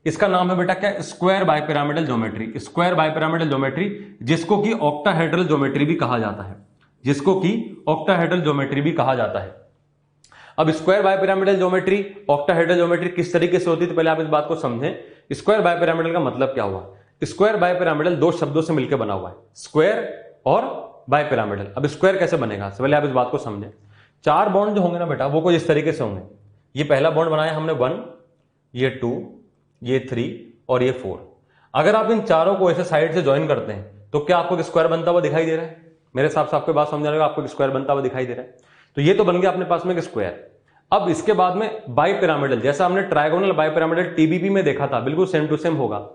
इसका नाम है बेटा क्या, square bipyramidal geometry. Square bipyramidal geometry जिसको कि ऑक्टाहेड्रल ज्योमेट्री भी कहा जाता है, जिसको कि ऑक्टाहेड्रल ज्योमेट्री भी कहा जाता है। अब square bipyramidal geometry, octahedral geometry किस तरीके से होती है, तो पहले आप इस बात को समझें। स्क्वायर बाइपिरामिडल का मतलब क्या हुआ, स्क्वायर बाइपिरामिडल 2 शब्दों से मिलकर बना हुआ है, स्क्वायर और बाइपिरामिडल। अब स्क्वायर कैसे बनेगा, पहले आप इस बात को समझें। 4 बॉन्ड जो होंगे ना बेटा वो कुछ इस तरीके से होंगे। ये पहला बॉन्ड बनाया हमने 1, ये 2, ये 3 और ये 4। अगर आप इन चारों को ऐसे साइड से ज्वाइन करते हैं तो क्या आपको स्क्वायर बनता हुआ दिखाई दे रहा है, मेरे हिसाब से आपको बात समझ आ रहा है, आपको स्क्वायर बनता हुआ दिखाई दे रहा है। तो ये तो बन गया अपने पास में एक स्क्वायर। अब इसके बाद में बाइपिरामिडल, जैसा हमने ट्रायगोनल बाइपिरामिडल टीबीपी में देखा था, बिल्कुल सेम टू सेम होगा।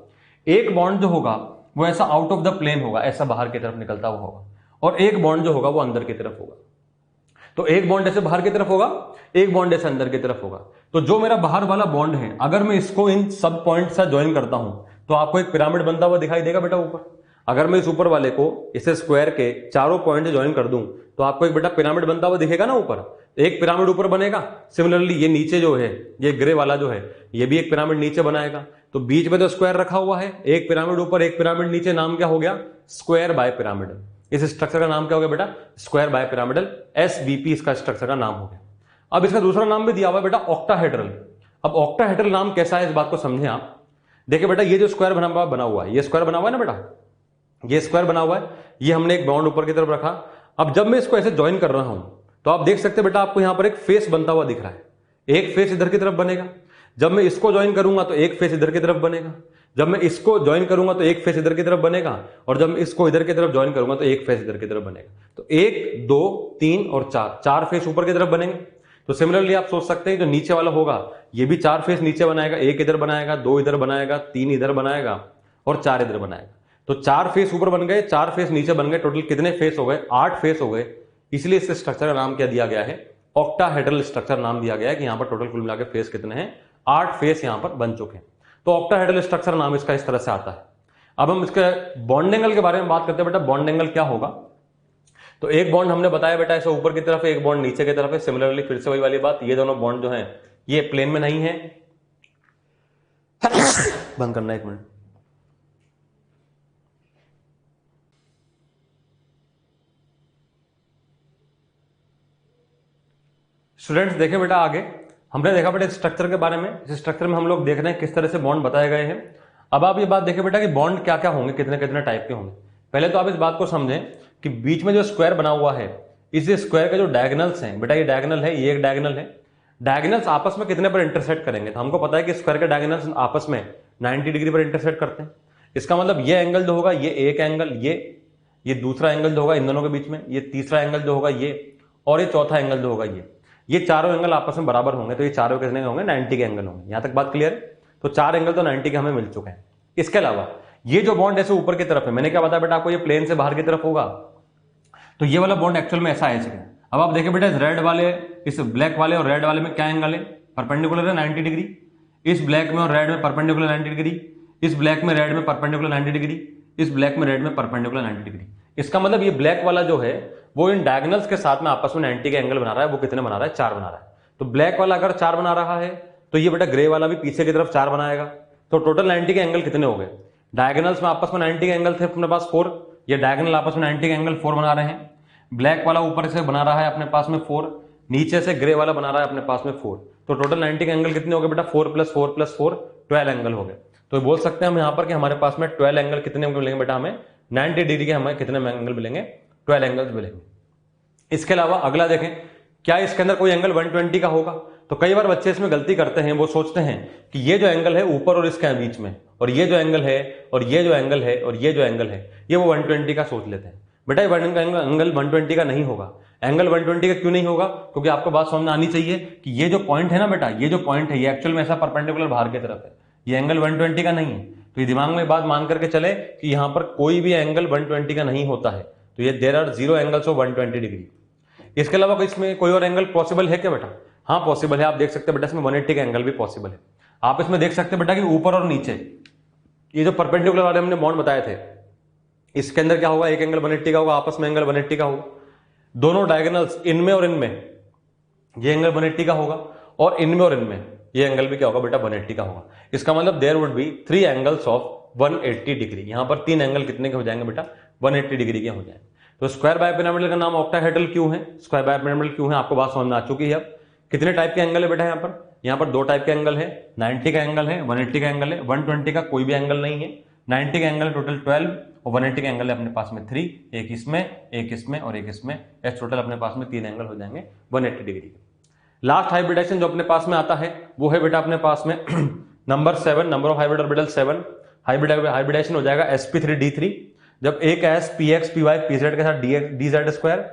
एक बॉन्ड जो होगा वो ऐसा आउट ऑफ द प्लेन होगा, ऐसा बाहर की तरफ निकलता हुआ होगा, और एक बॉन्ड जो होगा वो अंदर की तरफ होगा। तो एक बॉन्ड ऐसे बाहर की तरफ होगा, एक बॉन्ड ऐसे अंदर की तरफ होगा। तो जो मेरा बाहर वाला बॉन्ड है, अगर मैं इसको इन सब पॉइंट से ज्वाइन करता हूं तो आपको एक पिरामिड बनता हुआ दिखाई देगा बेटा ऊपर। अगर मैं इस ऊपर वाले को इसे स्क्वायर के चारों पॉइंट से ज्वाइन कर दूं तो आपको एक बेटा पिरामिड बनता हुआ दिखेगा ना ऊपर, एक पिरामिड ऊपर बनेगा। सिमिलरली ये नीचे जो है, ये ग्रे वाला जो है, ये भी एक पिरामिड नीचे बनाएगा। तो बीच में तो स्क्वायर रखा हुआ है, एक पिरामिड ऊपर एक पिरामिड नीचे, नाम क्या हो गया, स्क्वायर बाइपिरामिडल। इस स्ट्रक्चर का नाम क्या हो गया बेटा, स्क्वायर बाइपिरामिडल, SBP इसका स्ट्रक्चर का नाम हो गया। अब इसका दूसरा नाम भी दिया हुआ है बेटा ऑक्टाहेड्रल। अब ऑक्टाहेड्रल नाम कैसा है इस बात को समझें आप। देखिए बेटा ये जो स्क्वायर बना हुआ है, ये स्क्वायर बना हुआ है ना बेटा, ये स्क्वायर बना हुआ है, ये हमने एक बॉन्ड ऊपर की तरफ रखा। अब जब मैं इसको ऐसे ज्वाइन कर रहा हूं तो आप देख सकते हैं बेटा आपको यहां पर एक फेस बनता हुआ दिख रहा है, एक फेस इधर की तरफ बनेगा। जब मैं इसको ज्वाइन करूंगा तो एक फेस इधर की तरफ बनेगा, जब मैं इसको ज्वाइन करूंगा तो एक फेस इधर की तरफ बनेगा, और जब मैं इसको इधर की तरफ ज्वाइन करूंगा तो एक फेस इधर की तरफ बनेगा। तो 1 2 3 और 4 फेस ऊपर की तरफ बनेंगे। तो सिमिलरली आप सोच सकते हैं जो नीचे वाला होगा ये भी 4 फेस नीचे बनाएगा, एक इधर बनाएगा, 2 इधर बनाएगा, 3 इधर बनाएगा और 4 इधर बनाएगा। तो 4 फेस ऊपर बन गए, 4 फेस नीचे बन गए, टोटल कितने फेस हो गए, 8 फेस हो गए। इसलिए इस स्ट्रक्चर का नाम क्या दिया गया है, ऑक्टाहेड्रल स्ट्रक्चर नाम दिया गया है कि यहां पर टोटल कुल मिलाकर फेस कितने हैं, 8 फेस यहां पर बन चुके हैं। तो ऑक्टाहेड्रल स्ट्रक्चर नाम इसका इस तरह से आता है। अब हम इसके बॉन्ड एंगल के बारे में बात करते हैं बेटा, बॉन्ड एंगल क्या होगा। तो एक बॉन्ड हमने बताया बेटा ऐसे ऊपर की तरफ है, एक बॉन्ड नीचे की तरफ है। सिमिलरली फिर से वही वाली बात, ये दोनों बॉन्ड जो हैं ये प्लेन में नहीं है। बंद करना 1 मिनट। स्टूडेंट्स देखें बेटा आगे हमने देखा बेटा स्ट्रक्चर के बारे में। इस स्ट्रक्चर में हम लोग देख रहे हैं किस तरह से बॉन्ड बताए गए हैं। अब आप ये बात देखें बेटा कि बॉन्ड क्या क्या होंगे, कितने कितने टाइप के होंगे। पहले तो आप इस बात को समझें कि बीच में जो स्क्वायर बना हुआ है, इस स्क्वायर के जो डायगोनल्स हैं बेटा, ये डायगोनल है, ये एक डायगोनल है। डायगोनल्स आपस में कितने पर इंटरसेक्ट करेंगे, तो हमको पता है कि स्क्वायर के डायगोनल्स आपस में 90 डिग्री पर इंटरसेक्ट करते हैं। इसका मतलब ये एंगल जो होगा, ये एक एंगल, ये दूसरा एंगल जो होगा इन दोनों के बीच में, ये तीसरा एंगल जो होगा ये, और ये चौथा एंगल जो होगा ये चारों एंगल आपस में बराबर होंगे। तो ये चारों कितने होंगे, 90 के एंगल होंगे। यहां तक बात क्लियर है। तो 4 एंगल तो 90 के हमें मिल चुके हैं। इसके अलावा ये जो बॉन्ड ऐसे ऊपर की तरफ है, मैंने क्या बताया बेटा आपको, ये प्लेन से बाहर की तरफ होगा, तो ये वाला बॉन्ड एक्चुअल में ऐसा है। अब आप देखें बेटा इस रेड वाले, इस ब्लैक वाले और रेड वाले में क्या एंगल है, परपेंडिकुलर है 90 डिग्री। इस ब्लैक में और रेड में परपेंडिकुलर 90 डिग्री, इस ब्लैक में रेड में परपेंडिकुलर 90 डिग्री, इस ब्लैक में रेड में परपेंडिकुलर 90 डिग्री। इसका मतलब ये ब्लैक वाला जो है वो इन डायगोनल्स के साथ में आपस में 90 के एंगल बना रहा है। वो कितने बना रहा है, 4 बना रहा है। तो ब्लैक वाला अगर 4 बना रहा है तो ये बेटा ग्रे वाला भी पीछे की तरफ 4 बनाएगा। तो टोटल 90 के एंगल कितने हो गए, डायगोनल्स में आपस में 90 के एंगल थे अपने पास 4, ये डायगोनल आपस में 90 के एंगल 4 बना रहे हैं। ब्लैक वाला ऊपर से बना रहा है अपने पास में 4, नीचे से ग्रे वाला बना रहा है अपने पास में 4। तो टोटल 90 के एंगल कितने हो गए बेटा, 4 + 4 + 4 12 एंगल हो गए। तो बोल सकते हैं हम यहाँ पर कि हमारे पास में 12 एंगल कितने मिलेंगे बेटा, हमें 90 डिग्री के हमें कितने एंगल मिलेंगे, 12 एंगल्स मिलेंगे। इसके अलावा अगला देखें, क्या इसके अंदर कोई एंगल 120 का होगा। तो कई बार बच्चे इसमें गलती करते हैं, वो सोचते हैं कि ये जो एंगल है ऊपर और इसके बीच में, और ये जो एंगल है और ये जो एंगल है और ये जो एंगल है, ये वो 120 का सोच लेते हैं। बेटा ये एंगल 120 का नहीं होगा। एंगल 120 का क्यों नहीं होगा, क्योंकि आपको बात समझ में आनी चाहिए कि ये जो पॉइंट है ना बेटा, ये जो पॉइंट है ये एक्चुअल में ऐसा परपेंडिकुलर बाहर की तरफ है, ये एंगल 120 का नहीं है। तो ये दिमाग में बात मान करके चले कि यहां पर कोई भी एंगल 120 का नहीं होता है। तो ये there are 0 angles of 120 degree. इसके अलावा इसमें कोई और एंगल पॉसिबल है क्या बेटा, हाँ पॉसिबल है। आप देख सकते हैं बेटा इसमें 180 का एंगल भी पॉसिबल है। आप इसमें देख सकते हैं बेटा कि ऊपर और नीचे ये जो परपेंडिकुलर वाले हमने बॉन्ड बताए थे, इसके अंदर क्या होगा, एक एंगल 180 का होगा, आपस में एंगल 180 का होगा। दोनों डायगोनल्स इनमें और इनमें ये एंगल 180 का होगा, और इनमें और इनमें ये एंगल भी क्या होगा बेटा, 180 का होगा। इसका मतलब there would be 3 angles of 180 degree. यहां पर 3 एंगल कितने के हो जाएंगे बेटा, 180 डिग्री के हो जाएंगे। तो स्क्वायर बाइपिरामिडल का नाम ऑक्टाहेड्रल क्यों है, स्क्वायर बाइपिरामिडल क्यों है, आपको बात समझ में आ चुकी है। अब कितने टाइप के एंगल है बेटा, यहाँ पर 2 टाइप के एंगल है, 90 का एंगल है, 180 का एंगल है। 120 का कोई भी एंगल नहीं है, 90 का एंगल टोटल 12 और 180 का एंगल है अपने पास में 3, एक इसमें एक इसमें और एक इसमें, ऐसे टोटल अपने पास में 3 एंगल हो जाएंगे 180 डिग्री के। लास्ट हाइब्रिडेशन जो अपने पास में आता है वो है बेटा अपने पास में number 7, number of hybrid orbital 7। Hybridization हो जाएगा sp3d3, जब एक s px py pz के साथ dz square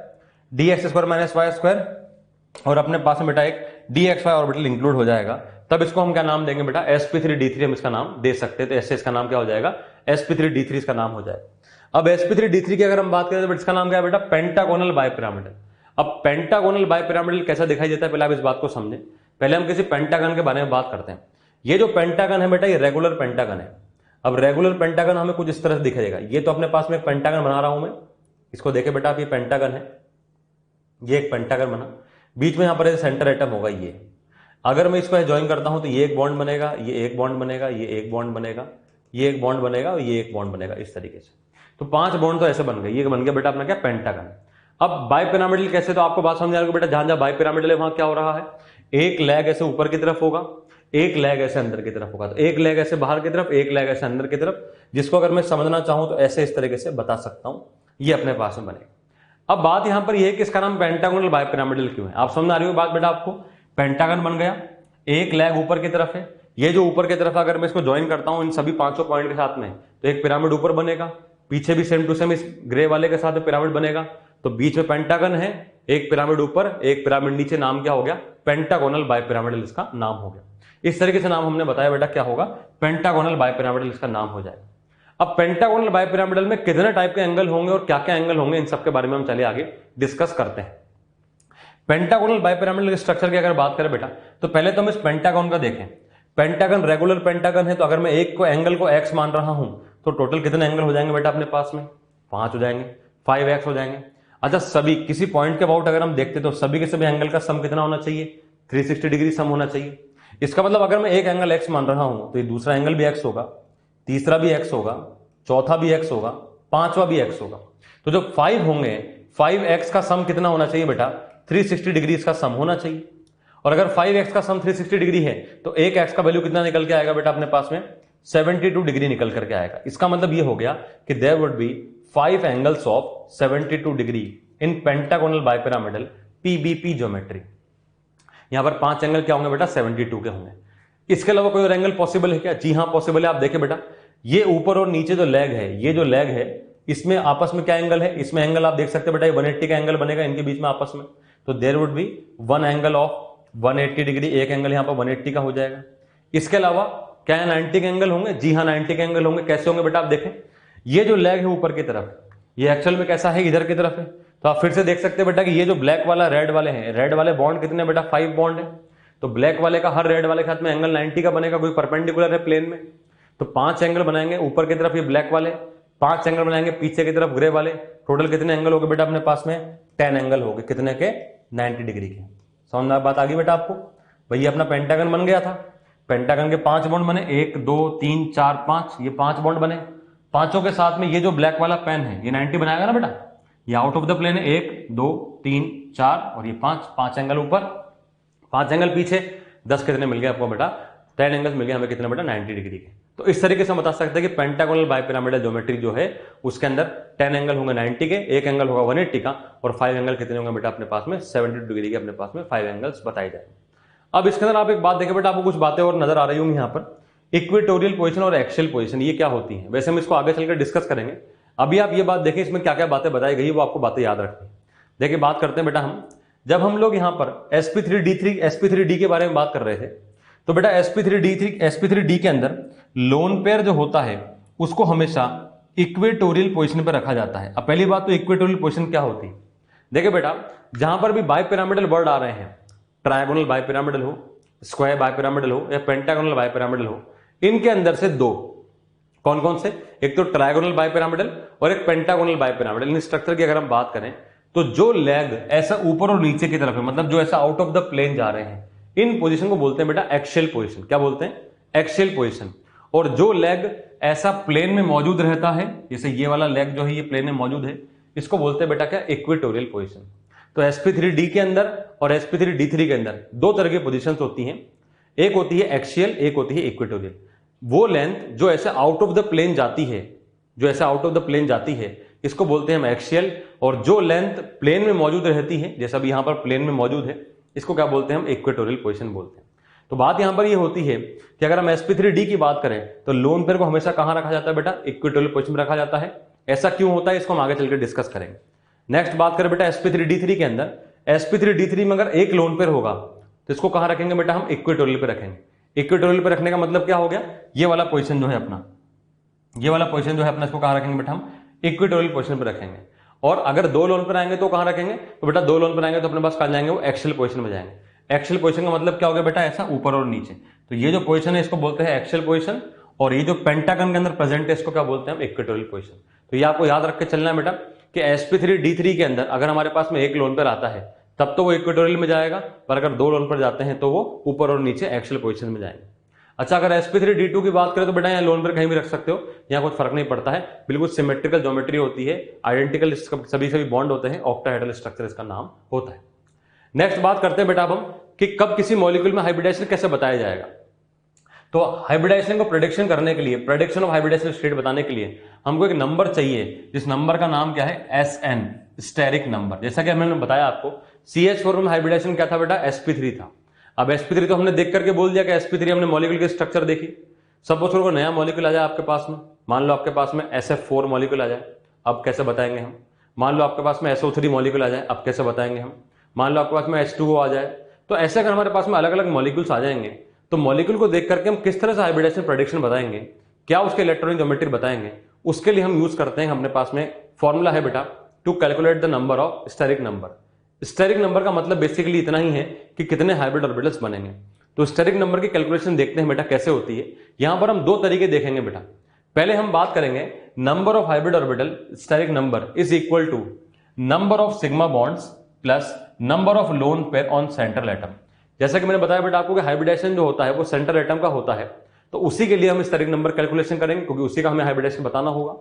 dx square minus y square और अपने पास में बेटा एक dxy ऑर्बिटल इंक्लूड हो जाएगा, तब इसको हम क्या नाम देंगे बेटा, sp3d3 हम इसका नाम दे सकते हैं। तो ऐसे इसका नाम क्या हो जाएगा, sp3d3 इसका नाम हो जाएगा। अब sp3d3 की अगर हम बात करें तो इसका नाम क्या है बेटा, पेंटागोनल बाइपिरामिडल। अब पेंटागोनल बाइपिरामिडल कैसा दिखाई देता है, पहले आप इस बात को समझें। पहले हम किसी पेंटागन के बारे में बात करते हैं। ये जो पेंटागन है बेटा, ये रेगुलर पेंटागन है। अब रेगुलर पेंटागन हमें कुछ इस तरह से दिखाई देगा। ये तो अपने पास में एक पेंटागन बना रहा हूं मैं, इसको देखे बेटा आप, ये पेंटागन है, ये एक पेंटागन बना, बीच में यहां पर सेंटर एटम होगा ये। अगर मैं इसको ज्वाइन करता हूं तो ये एक बॉन्ड बनेगा, ये एक बॉन्ड बनेगा, ये एक बॉन्ड बनेगा, ये एक बॉन्ड बनेगा और ये एक बॉन्ड बनेगा, इस तरीके से। तो 5 बॉन्ड तो ऐसे बन गए, ये बन गया बेटा अपना क्या, पेंटागन। अब बाइपिरामिडल कैसे, तो आपको बात समझ आ रही है बेटा, जहां जहां बाइपिरामिडल है वहां क्या हो रहा है, एक लेग ऐसे ऊपर की तरफ होगा, एक लेग ऐसे अंदर की तरफ होगा। तो एक लेग ऐसे बाहर की तरफ, एक लेग ऐसे अंदर की तरफ, जिसको अगर मैं समझना चाहूं तो ऐसे इस तरीके से बता सकता हूं, ये अपने पास में बनेगा। अब बात यहां पर ये है कि इसका नाम पेंटागोनल बाइपिरामिडल क्यों है, आप समझ आ रही हो बात बेटा आपको। पेंटागन बन गया, एक लेग ऊपर की तरफ है, ये जो ऊपर की तरफ अगर मैं इसको ज्वाइन करता हूं इन सभी 5 पॉइंट के साथ में, तो एक पिरामिड ऊपर बनेगा, पीछे भी सेम टू सेम इस ग्रे वाले के साथ पिरामिड बनेगा। तो बीच में पेंटागन है, एक पिरामिड ऊपर एक पिरामिड नीचे, नाम क्या हो गया, पेंटागोनल बाइपिरामिडल इसका नाम हो गया। इस तरीके से नाम हमने बताया बेटा, क्या होगा, पेंटागोनल बाइपिरामिडल इसका नाम हो जाएगा। अब पेंटागोनल बाइपिरामिडल में कितने टाइप के एंगल होंगे और क्या क्या एंगल होंगे, इन सब के बारे में हम चलिए आगे डिस्कस करते हैं। पेंटागोनल बाइपिरामिडल के स्ट्रक्चर की अगर बात करें बेटा, तो पहले तो हम इस पेंटागन का देखें। पेंटागन रेगुलर पेंटागन है, तो अगर मैं एक को एंगल को x मान रहा हूं तो टोटल कितने एंगल हो जाएंगे बेटा अपने पास में, 5 हो जाएंगे, 5x हो जाएंगे। अच्छा, सभी किसी पॉइंट के अबाउट अगर हम देखते तो सभी के सभी एंगल का सम कितना होना चाहिए, 360 डिग्री सम होना चाहिए। इसका मतलब अगर मैं एक एंगल x मान रहा हूं तो ये दूसरा एंगल भी x होगा, तीसरा भी x होगा, चौथा भी x होगा, पांचवा भी x होगा। तो जो 5 होंगे, 5x का सम कितना होना चाहिए बेटा, 360 डिग्री इसका सम होना चाहिए। और अगर 5x का सम 360 डिग्री है तो एक x का वैल्यू कितना निकल के आएगा बेटा अपने पास में 72 डिग्री निकल करके आएगा। इसका मतलब ये हो गया कि there would be 5 angles of 72 degree in pentagonal bipyramidal PBP geometry. यहां पर 5 एंगल क्या होंगे बेटा 72 के होंगे। इसके अलावा कोई और एंगल पॉसिबल है क्या? जी हां पॉसिबल है। आप देखिए बेटा ये ऊपर और नीचे जो लेग है, ये जो लेग है इसमें आपस में क्या एंगल है? इसमें एंगल आप देख सकते हैं बेटा ये 180 का एंगल बनेगा इनके बीच में आपस में। तो there would be one angle of 180 degree, एक एंगल यहां पर 180 का हो जाएगा। इसके अलावा क्या 90 के एंगल होंगे? जी हाँ 90 के एंगल होंगे। कैसे होंगे बेटा आप देखें, ये जो लेग है ऊपर की तरफ ये एक्चुअल में कैसा है इधर की तरफ है। तो आप फिर से देख सकते हैं बेटा कि ये जो ब्लैक वाला रेड वाले हैं, रेड वाले बॉन्ड कितने बेटा 5 बॉन्ड है। तो ब्लैक वाले का हर रेड वाले के साथ में एंगल 90 का बनेगा, कोई परपेंडिकुलर है प्लेन में। तो 5 एंगल बनाएंगे ऊपर की तरफ ये ब्लैक वाले, 5 एंगल बनाएंगे पीछे की तरफ ग्रे वाले। टोटल कितने एंगल हो गए बेटा अपने पास में 10 एंगल हो गए। कितने के? 90 डिग्री के। समझ में बात आ गई बेटा आपको? भैया अपना पेंटागन बन गया था। पेंटागन के 5 बॉन्ड बने, 1 2 3 4 5, ये 5 बॉन्ड बने। पांचों के साथ में ये जो ब्लैक वाला पेन है ये 90 बनाएगा ना बेटा। ये आउट ऑफ द प्लेन है, 1 2 3 4 और ये 5 एंगल ऊपर 5 एंगल पीछे। 10 कितने मिल गए आपको बेटा? 10 एंगल्स मिल गए हमें कितने बेटा 90 डिग्री के। तो इस तरीके से हम बता सकते हैं कि पेंटागोनल बाइपिरामिडल ज्योमेट्री जो है उसके अंदर 10 एंगल होंगे 90 के, एक एंगल होगा 180 का और 5 एंगल कितने होंगे बेटा अपने पास में 70 डिग्री के। अपने पास में 5 एंगल्स बताए जाए। अब इसके अंदर आप एक बात देखें बेटा, आपको कुछ बातें और नजर आ रही होंगी यहाँ पर, इक्वेटोरियल पोजीशन और एक्सियल पोजीशन ये क्या होती है। वैसे हम इसको आगे चलकर डिस्कस करेंगे। अभी आप ये बात देखें इसमें क्या क्या बातें बताई गई वो आपको बातें याद रखनी। देखिए बात करते हैं बेटा हम, जब हम लोग यहाँ पर sp3d3 sp3d के बारे में बात कर रहे थे तो बेटा sp3d के अंदर लोन पेयर जो होता है उसको हमेशा इक्वेटोरियल पोजीशन पर रखा जाता है। अब पहली बात तो इक्वेटोरियल पोजीशन क्या होती है? देखिए बेटा जहां पर भी बाइपिरामिडल वर्ड आ रहे हैं, ट्रायगोनल बाइपिरामिडल हो, स्क्वायर बाइपिरामिडल हो या पेंटागोनल बाइपिरामिडल हो, इनके अंदर से दो कौन कौन से, एक तो ट्रायगोनल बाइपिरामिडल और एक पेंटागोनल बाइपिरामिडल। इन स्ट्रक्चर की अगर हम बात करें तो जो लेग ऐसा ऊपर और नीचे की तरफ है, मतलब जो ऐसा आउट ऑफ द प्लेन जा रहे हैं, इन पोजीशन को बोलते हैं बेटा एक्सियल पोजीशन। क्या बोलते हैं? Axial position. और जो लेग ऐसा प्लेन में मौजूद रहता है, जैसे ये वाला लेग जो है ये प्लेन में मौजूद है, इसको बोलते हैं बेटा क्या? Equatorial position. तो sp3d के अंदर और sp3d3 के अंदर दो तरह की पोजीशंस होती हैं, एक होती है एक्सियल, एक होती है इक्वेटोरियल। वो लेंथ जो ऐसे आउट ऑफ द प्लेन जाती है, जो ऐसे आउट ऑफ द प्लेन जाती है, इसको बोलते हैं हम एक्सियल। और जो लेंथ प्लेन में मौजूद रहती है, जैसा भी यहां पर प्लेन में मौजूद है, इसको क्या बोलते हैं हम? इक्वेटोरियल पोजीशन बोलते हैं। तो बात यहां पर ये होती है कि अगर हम sp3d की बात करें तो लोन पेयर को हमेशा कहां रखा जाता है बेटा? इक्वेटोरियल पोजीशन में रखा जाता है। ऐसा क्यों होता है इसको हम आगे चलकर डिस्कस करेंगे। नेक्स्ट बात करें बेटा sp3d3 के अंदर, sp3d3 में अगर एक लोन पेयर होगा तो इसको कहां रखेंगे बेटा? हम इक्वेटोरियल पे रखेंगे। इक्वेटोरियल पे रखने का मतलब क्या हो गया? ये वाला पोजीशन जो है अपना, ये वाला पोजीशन जो है अपना, इसको कहां रखेंगे बेटा? हम इक्वेटोरियल पोजीशन पे रखेंगे। और अगर दो लोन पर आएंगे तो कहां रखेंगे? तो बेटा दो लोन पर आएंगे तो अपने पास कहां जाएंगे? वो एक्सियल पोजीशन में जाएंगे। एक्सियल पोजीशन का मतलब क्या हो गया बेटा? ऐसा ऊपर और नीचे। तो ये जो पोजीशन है इसको बोलते हैं एक्सियल पोजीशन, और ये जो पेंटागन के अंदर प्रेजेंट है इसको क्या बोलते हैं? हम इक्वेटोरियल पोजीशन। तो ये आपको याद रख के चलना है बेटा कि sp3d3 के अंदर अगर हमारे पास में एक लोन पर आता है तब तो वो इक्वेटोरियल में जाएगा, पर अगर दो लोन पर जाते हैं तो वो ऊपर और नीचे एक्सियल पोजीशन में जाएंगे। अच्छा अगर sp3d2 की बात करें तो बेटा यहाँ लोन पर कहीं भी रख सकते हो, यहाँ कुछ फर्क नहीं पड़ता है, बिल्कुल सिमेट्रिकल ज्योमेट्री होती है, आइडेंटिकल सभी सभी बॉन्ड होते हैं, ऑक्टाहेड्रल स्ट्रक्चर इसका नाम होता है। नेक्स्ट बात करते हैं बेटा अब हम कि कब किसी मॉलिक्यूल में हाइब्रिडाइजेशन कैसे बताया जाएगा। तो हाइब्रिडाइजेशन को प्रेडिक्शन करने के लिए, प्रेडिक्शन ऑफ हाइब्रिडाइजेशन स्टेट बताने के लिए हमको एक नंबर चाहिए, जिस नंबर का नाम क्या है? Sn, steric number. जैसा कि हमने बताया आपको CH4 में हाइब्रिडाइजेशन क्या था बेटा? sp3 था। अब sp3 तो हमने देख करके बोल दिया कि sp3 हमने मॉलिक्यूल की स्ट्रक्चर देखी। सपोज कोई नया मॉलिक्यूल आ जाए आपके पास में, मान लो आपके पास में SF4 मॉलिक्यूल आ जाए, अब कैसे बताएंगे हम। मान लो आपके पास में SO3 मॉलिक्यूल आ जाए, अब कैसे बताएंगे हम। मान लो आपके पास में H2O आ जाए। तो ऐसे अगर हमारे पास में अलग अलग मॉलिक्यूल्स आ जाएंगे तो मॉलिक्यूल को देख करके हम किस तरह से हाइब्रिडाइजेशन प्रेडिक्शन बताएंगे, क्या उसके इलेक्ट्रॉनिक ज्योमेट्री बताएंगे, उसके लिए हम यूज करते हैं, अपने पास में फॉर्मूला है बेटा to calculate the number of steric number. Steric number का मतलब बेसिकली इतना ही है कि कितने हाइब्रिड ऑर्बिटल्स बनेंगे। तो स्टेरिक नंबर की कैलकुलेशन देखते हैं बेटा कैसे होती है। यहां पर हम दो तरीके देखेंगे बेटा। पहले हम बात करेंगे number of hybrid orbital steric number is equal to number of sigma bonds plus number of lone pair on central atom. जैसा कि मैंने बताया बेटा आपको कि हाइब्रिडाइजेशन जो होता है वो सेंट्रल एटम का होता है, तो उसी के लिए हम स्टेरिक नंबर कैलकुलेशन करेंगे क्योंकि उसी का हमें हाइब्रिडाइजेशन बताना होगा।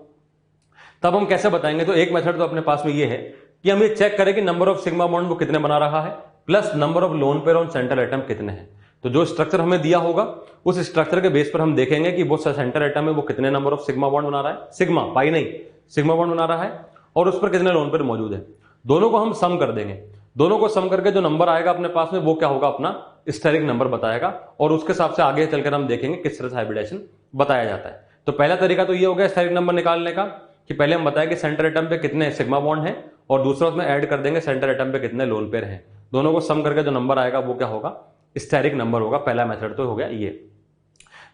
तब हम कैसे बताएंगे? तो एक मेथड तो अपने पास में ये है कि हम ये चेक करें कि नंबर ऑफ सिग्मा बॉन्ड वो कितने बना रहा है, plus number of lone pair on centre atom कितने हैं। तो जो स्ट्रक्चर हमें दिया होगा उस स्ट्रक्चर के बेस पर हम देखेंगे कि वो सेंटर एटम है वो कितने नंबर ऑफ सिग्मा बॉन्ड बना रहा है, सिग्मा पाई नहीं, सिग्मा बॉन्ड बना रहा है, और उस पर कितने लोन पेयर मौजूद है। दोनों को हम सम कर देंगे, दोनों को सम करके जो नंबर आएगा अपने पास में वो क्या होगा, अपना स्टेरिक नंबर बताएगा, और उसके हिसाब से आगे चलकर हम देखेंगे किस तरह से हाइब्रिडेशन बताया जाता है। तो पहला तरीका तो ये हो गया स्टेरिक नंबर निकालने का कि पहले हम बताएं कि सेंटर एटम पे कितने सिग्मा बॉन्ड है, और दूसरा उसमें ऐड कर देंगे सेंटर एटम पे कितने लोन पेयर हैं। दोनों को सम करके जो नंबर आएगा वो क्या होगा, स्टेरिक नंबर होगा। पहला मेथड तो हो गया ये।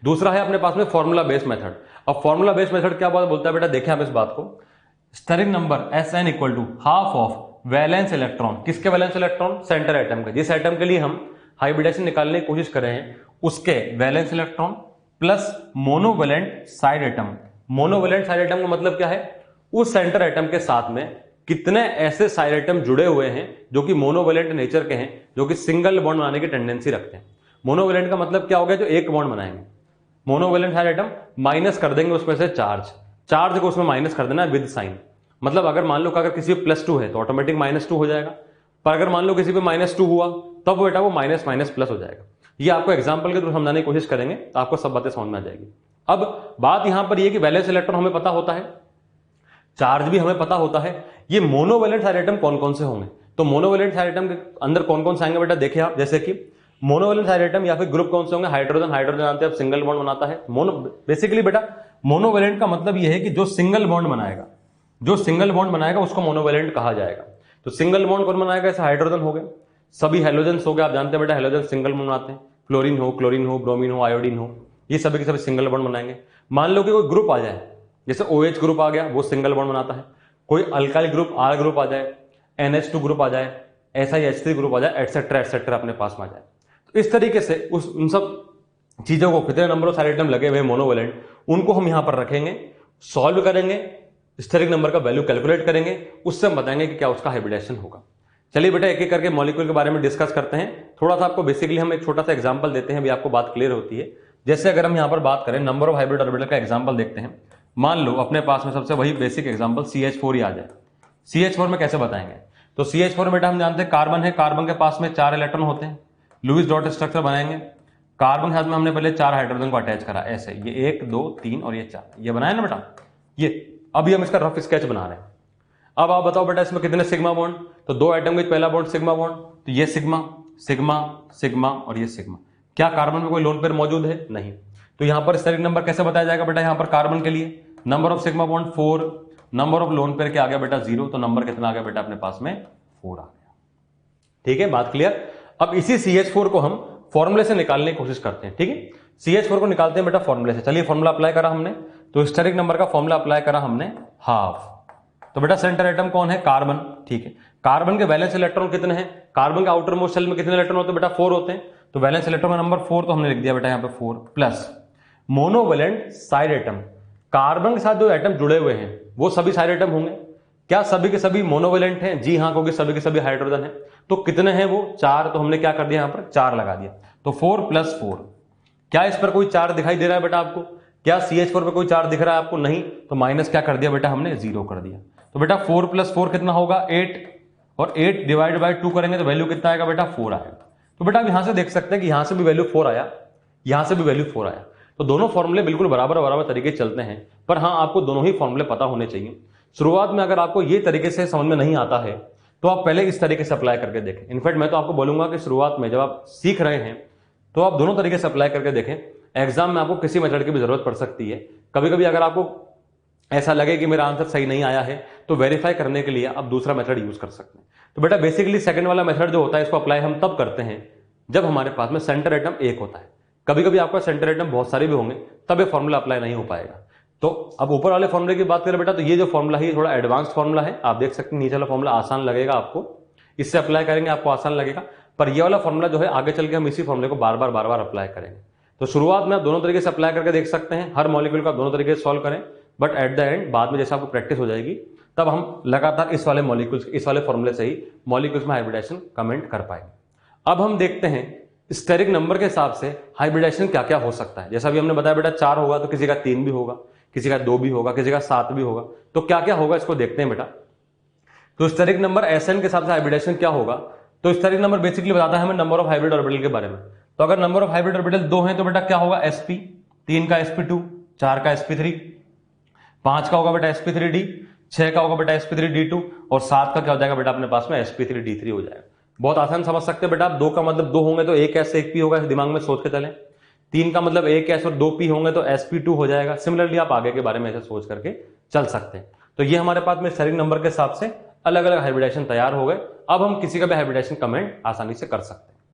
दूसरा है अपने पास में फॉर्मूला बेस्ड मेथड। अब फॉर्मूला बेस्ड मेथड क्या बात बोलता है बेटा, देखें आप इस बात को, steric number Sn equal to half of valence electron, किसके वैलेंस इलेक्ट्रॉन, सेंटर एटम के। जिस एटम के लिए हम हाइब्रिडेशन निकालने की कोशिश कर रहे हैं उसके valence electron plus monovalent side atom. Monovalent side atom का मतलब क्या है, उस सेंटर एटम के साथ में कितने ऐसे साइड एटम जुड़े हुए हैं जो कि मोनोवैलेंट नेचर के हैं, जो कि सिंगल बॉन्ड बनाने की टेंडेंसी रखते हैं। मोनोवैलेंट का मतलब क्या हो गया, जो एक बॉन्ड बनाएंगे। मोनोवैलेंट साइड एटम माइनस कर देंगे उसमें से चार्ज को उसमें माइनस कर देना विद साइन। मतलब अगर मान लो अगर किसी पे +2 है तो ऑटोमेटिक -2 हो जाएगा, पर अगर मान लो किसी पे -2 हुआ तब बेटा वो माइनस माइनस प्लस हो जाएगा। ये आपको एग्जांपल के थ्रू समझाने की कोशिश करेंगे तो आपको सब बातें समझ में आ जाएगी। अब बात यहां पर ये कि वैलेंस इलेक्ट्रॉन हमें पता होता है, चार्ज भी हमें पता होता है, ये मोनोवैलेंट साइड एटम कौन कौन से होंगे। तो मोनोवैलेंट साइड एटम के अंदर कौन कौन से आएंगे बेटा, देखिए आप, जैसे कि मोनोवैलेंट साइड एटम या फिर ग्रुप कौन से होंगे, हाइड्रोजन। हाइड्रोजन जानते हैं आप सिंगल बॉन्ड बनाता है। बेसिकली बेटा मोनोवैलेंट का मतलब यह है कि जो सिंगल बॉन्ड बनाएगा, जो सिंगल बॉन्ड बनाएगा उसको मोनोवैलेंट कहा जाएगा। तो सिंगल बॉन्ड कौन बनाएगा, ऐसे हाइड्रोजन हो गए, सभी हेलोजन हो गए, आप जानते हैं बेटा हेलोजन सिंगल बॉन्ड बनाते हैं, क्लोरीन हो, ब्रोमीन हो, आयोडीन हो, ये सभी के सभी सिंगल बॉन्ड बनाएंगे। मान लो कि कोई ग्रुप आ जाए, जैसे OH ग्रुप आ गया, वो सिंगल बॉन्ड बनाता है। कोई अल्काइल ग्रुप R ग्रुप आ जाए, NH2 ग्रुप आ जाए, SiH3 ग्रुप आ जाए, एटसेट्रा एटसेट्रा अपने पास में आ जाए। तो इस तरीके से उन सब चीजों को, कितने नंबर ऑफ साइड एटम लगे हुए मोनोवैलेंट, उनको हम यहां पर रखेंगे, सॉल्व करेंगे, स्टेरिक नंबर का वैल्यू कैलकुलेट करेंगे, उससे हम बताएंगे कि क्या उसका हाइब्रिडेशन होगा। चलिए बेटा एक एक करके मॉलिक्यूल के बारे में डिस्कस करते हैं। थोड़ा सा आपको बेसिकली हम एक छोटा सा एग्जांपल देते हैं, भी आपको बात क्लियर होती है। जैसे अगर हम यहां पर बात करें नंबर ऑफ हाइब्रिड ऑर्बिटल का एग्जांपल देखते हैं। मान लो अपने पास में सबसे वही बेसिक एग्जांपल CH4 ही आ जाए। CH4 में कैसे बताएंगे, तो CH4 बेटा हम जानते हैं कार्बन है, कार्बन के पास में 4 इलेक्ट्रॉन होते हैं, लुईस डॉट स्ट्रक्चर बनाएंगे। कार्बन के साथ में हमने पहले 4 हाइड्रोजन को अटैच करा, ऐसे ये 1 2 3 और ये 4, ये बनाया ना बेटा। ये अभी हम इसका रफ स्केच बना रहे हैं। अब आप बताओ बेटा इसमें कितने सिग्मा बॉन्ड, तो 2 एटम के पहला बॉन्ड सिग्मा बॉन्ड, तो ये सिग्मा सिग्मा सिग्मा और ये सिग्मा। क्या कार्बन में कोई लोन पेयर मौजूद है, नहीं। तो यहां पर स्टेरिक नंबर कैसे बताया जाएगा बेटा, यहां पर कार्बन के लिए number of sigma bond 4, number of lone pair क्या आ गया बेटा 0, तो नंबर कितना आ गया बेटा अपने पास में 4 आ गया। ठीक है, बात क्लियर। अब इसी CH4 को हम फॉर्मूले से निकालने की कोशिश करते हैं। ठीक है, CH4 को निकालते हैं बेटा फॉर्मूले से। चलिए फॉर्मूला अप्लाई करा हमने, तो स्टेरिक नंबर का फॉर्मूला अप्लाई करा हमने हाफ। तो बेटा सेंटर एटम कौन है, कार्बन। ठीक है, कार्बन के वैलेंस इलेक्ट्रॉन कितने हैं, कार्बन के आउटर मोस्ट शेल में कितने इलेक्ट्रॉन होते हैं बेटा 4 होते हैं, तो वैलेंस इलेक्ट्रॉन का नंबर 4 तो हमने लिख दिया बेटा यहाँ पे 4, plus monovalent side atom, carbon के साथ जो एटम जुड़े हुए हैं वो सभी साइड एटम होंगे। क्या सभी के सभी मोनोवैलेंट हैं, जी हाँ, क्योंकि सभी के सभी हाइड्रोजन है। तो कितने हैं वो 4, तो हमने क्या कर दिया यहाँ पर 4 लगा दिया, तो 4 + 4। क्या इस पर कोई 4 दिखाई दे रहा है बेटा आपको, क्या CH4 पे कोई 4 दिख रहा है आपको, नहीं, तो माइनस क्या कर दिया बेटा हमने 0 कर दिया। तो बेटा 4 + 4 कितना होगा 8, और 8 डिवाइड बाय 2 करेंगे तो वैल्यू कितना आएगा बेटा 4 आएगा। तो बेटा आप यहां से देख सकते हैं कि यहां से भी वैल्यू 4 आया, यहां से भी वैल्यू 4 आया। तो दोनों फॉर्मूले बिल्कुल बराबर बराबर तरीके चलते हैं, पर हाँ आपको दोनों ही फॉर्मूले पता होने चाहिए। शुरुआत में अगर आपको ये तरीके से समझ में नहीं आता है तो आप पहले इस तरीके से अप्लाई करके देखें। इनफैक्ट मैं तो आपको बोलूंगा कि शुरुआत में जब आप सीख रहे हैं तो आप दोनों तरीके से अप्लाई करके देखें। एग्जाम में आपको किसी मेथड की भी जरूरत पड़ सकती है। कभी कभी अगर आपको ऐसा लगे कि मेरा आंसर सही नहीं आया है तो वेरीफाई करने के लिए आप दूसरा मेथड यूज कर सकते हैं। तो बेटा बेसिकली सेकंड वाला मेथड जो होता है इसको अप्लाई हम तब करते हैं जब हमारे पास में सेंटर एटम एक होता है। कभी कभी आपका सेंटर एटम बहुत सारे भी होंगे तब ये फॉर्मूला अप्लाई नहीं हो पाएगा। तो अब ऊपर वाले फॉर्मूले की बात करें बेटा, तो ये जो फॉर्मूला है ये थोड़ा एडवांस फॉर्मूला है। आप देख सकते हैं नीचे वाला फॉर्मूला आसान लगेगा आपको, इससे अप्लाई करेंगे आपको आसान लगेगा, पर ये वाला फॉर्मूला जो है आगे चल के हम इसी फॉर्मूले को बार बार अप्लाई करेंगे। तो शुरुआत में आप दोनों तरीके से अप्लाई करके देख सकते हैं, हर मॉलिक्यूल का दोनों तरीके से सॉल्व करें, बट एट द एंड बाद में जैसे आपको प्रैक्टिस हो जाएगी तब हम लगातार इस वाले मॉलिक्यूल्स, इस वाले फॉर्मूले से ही मॉलिक्यूल्स में हाइब्रिडेशन कमेंट कर पाएंगे। अब हम देखते हैं स्टेरिक नंबर के हिसाब से हाइब्रिडेशन क्या क्या हो सकता है। जैसा भी हमने बताया बेटा 4 होगा तो किसी का 3 भी होगा, किसी का 2 भी होगा, किसी का 7 भी होगा। तो क्या क्या होगा इसको देखते हैं बेटा। तो स्टेरिक नंबर Sn के हिसाब से हाइब्रिडेशन क्या होगा, तो स्टेरिक नंबर बेसिकली बताता है हमें नंबर ऑफ हाइब्रिड ऑर्बिटल के बारे में। तो अगर नंबर ऑफ हाइब्रिड ऑर्बिटल 2 हैं तो बेटा क्या होगा, sp, 3 का sp2, 4 का sp3, 5 का होगा बेटा sp3d, 6 का होगा बेटा sp3d2 और 7 का क्या हो जाएगा बेटा अपने पास में sp3d3 हो जाएगा। बहुत आसान समझ सकते हैं बेटा आप। 2 का मतलब 2 होंगे तो एक s एक p होगा, दिमाग में सोच के चलें। 3 का मतलब एक s और 2 p होंगे तो sp2 हो जाएगा। सिमिलरली आप आगे के बारे में ऐसे सोच करके चल सकते हैं। तो ये हमारे पास में स्टेरिक नंबर के हिसाब से अलग अलग हाइब्रिडाइजेशन तैयार हो गए। अब हम किसी का भी हाइब्रिडाइजेशन कमेंट आसानी से कर सकते हैं।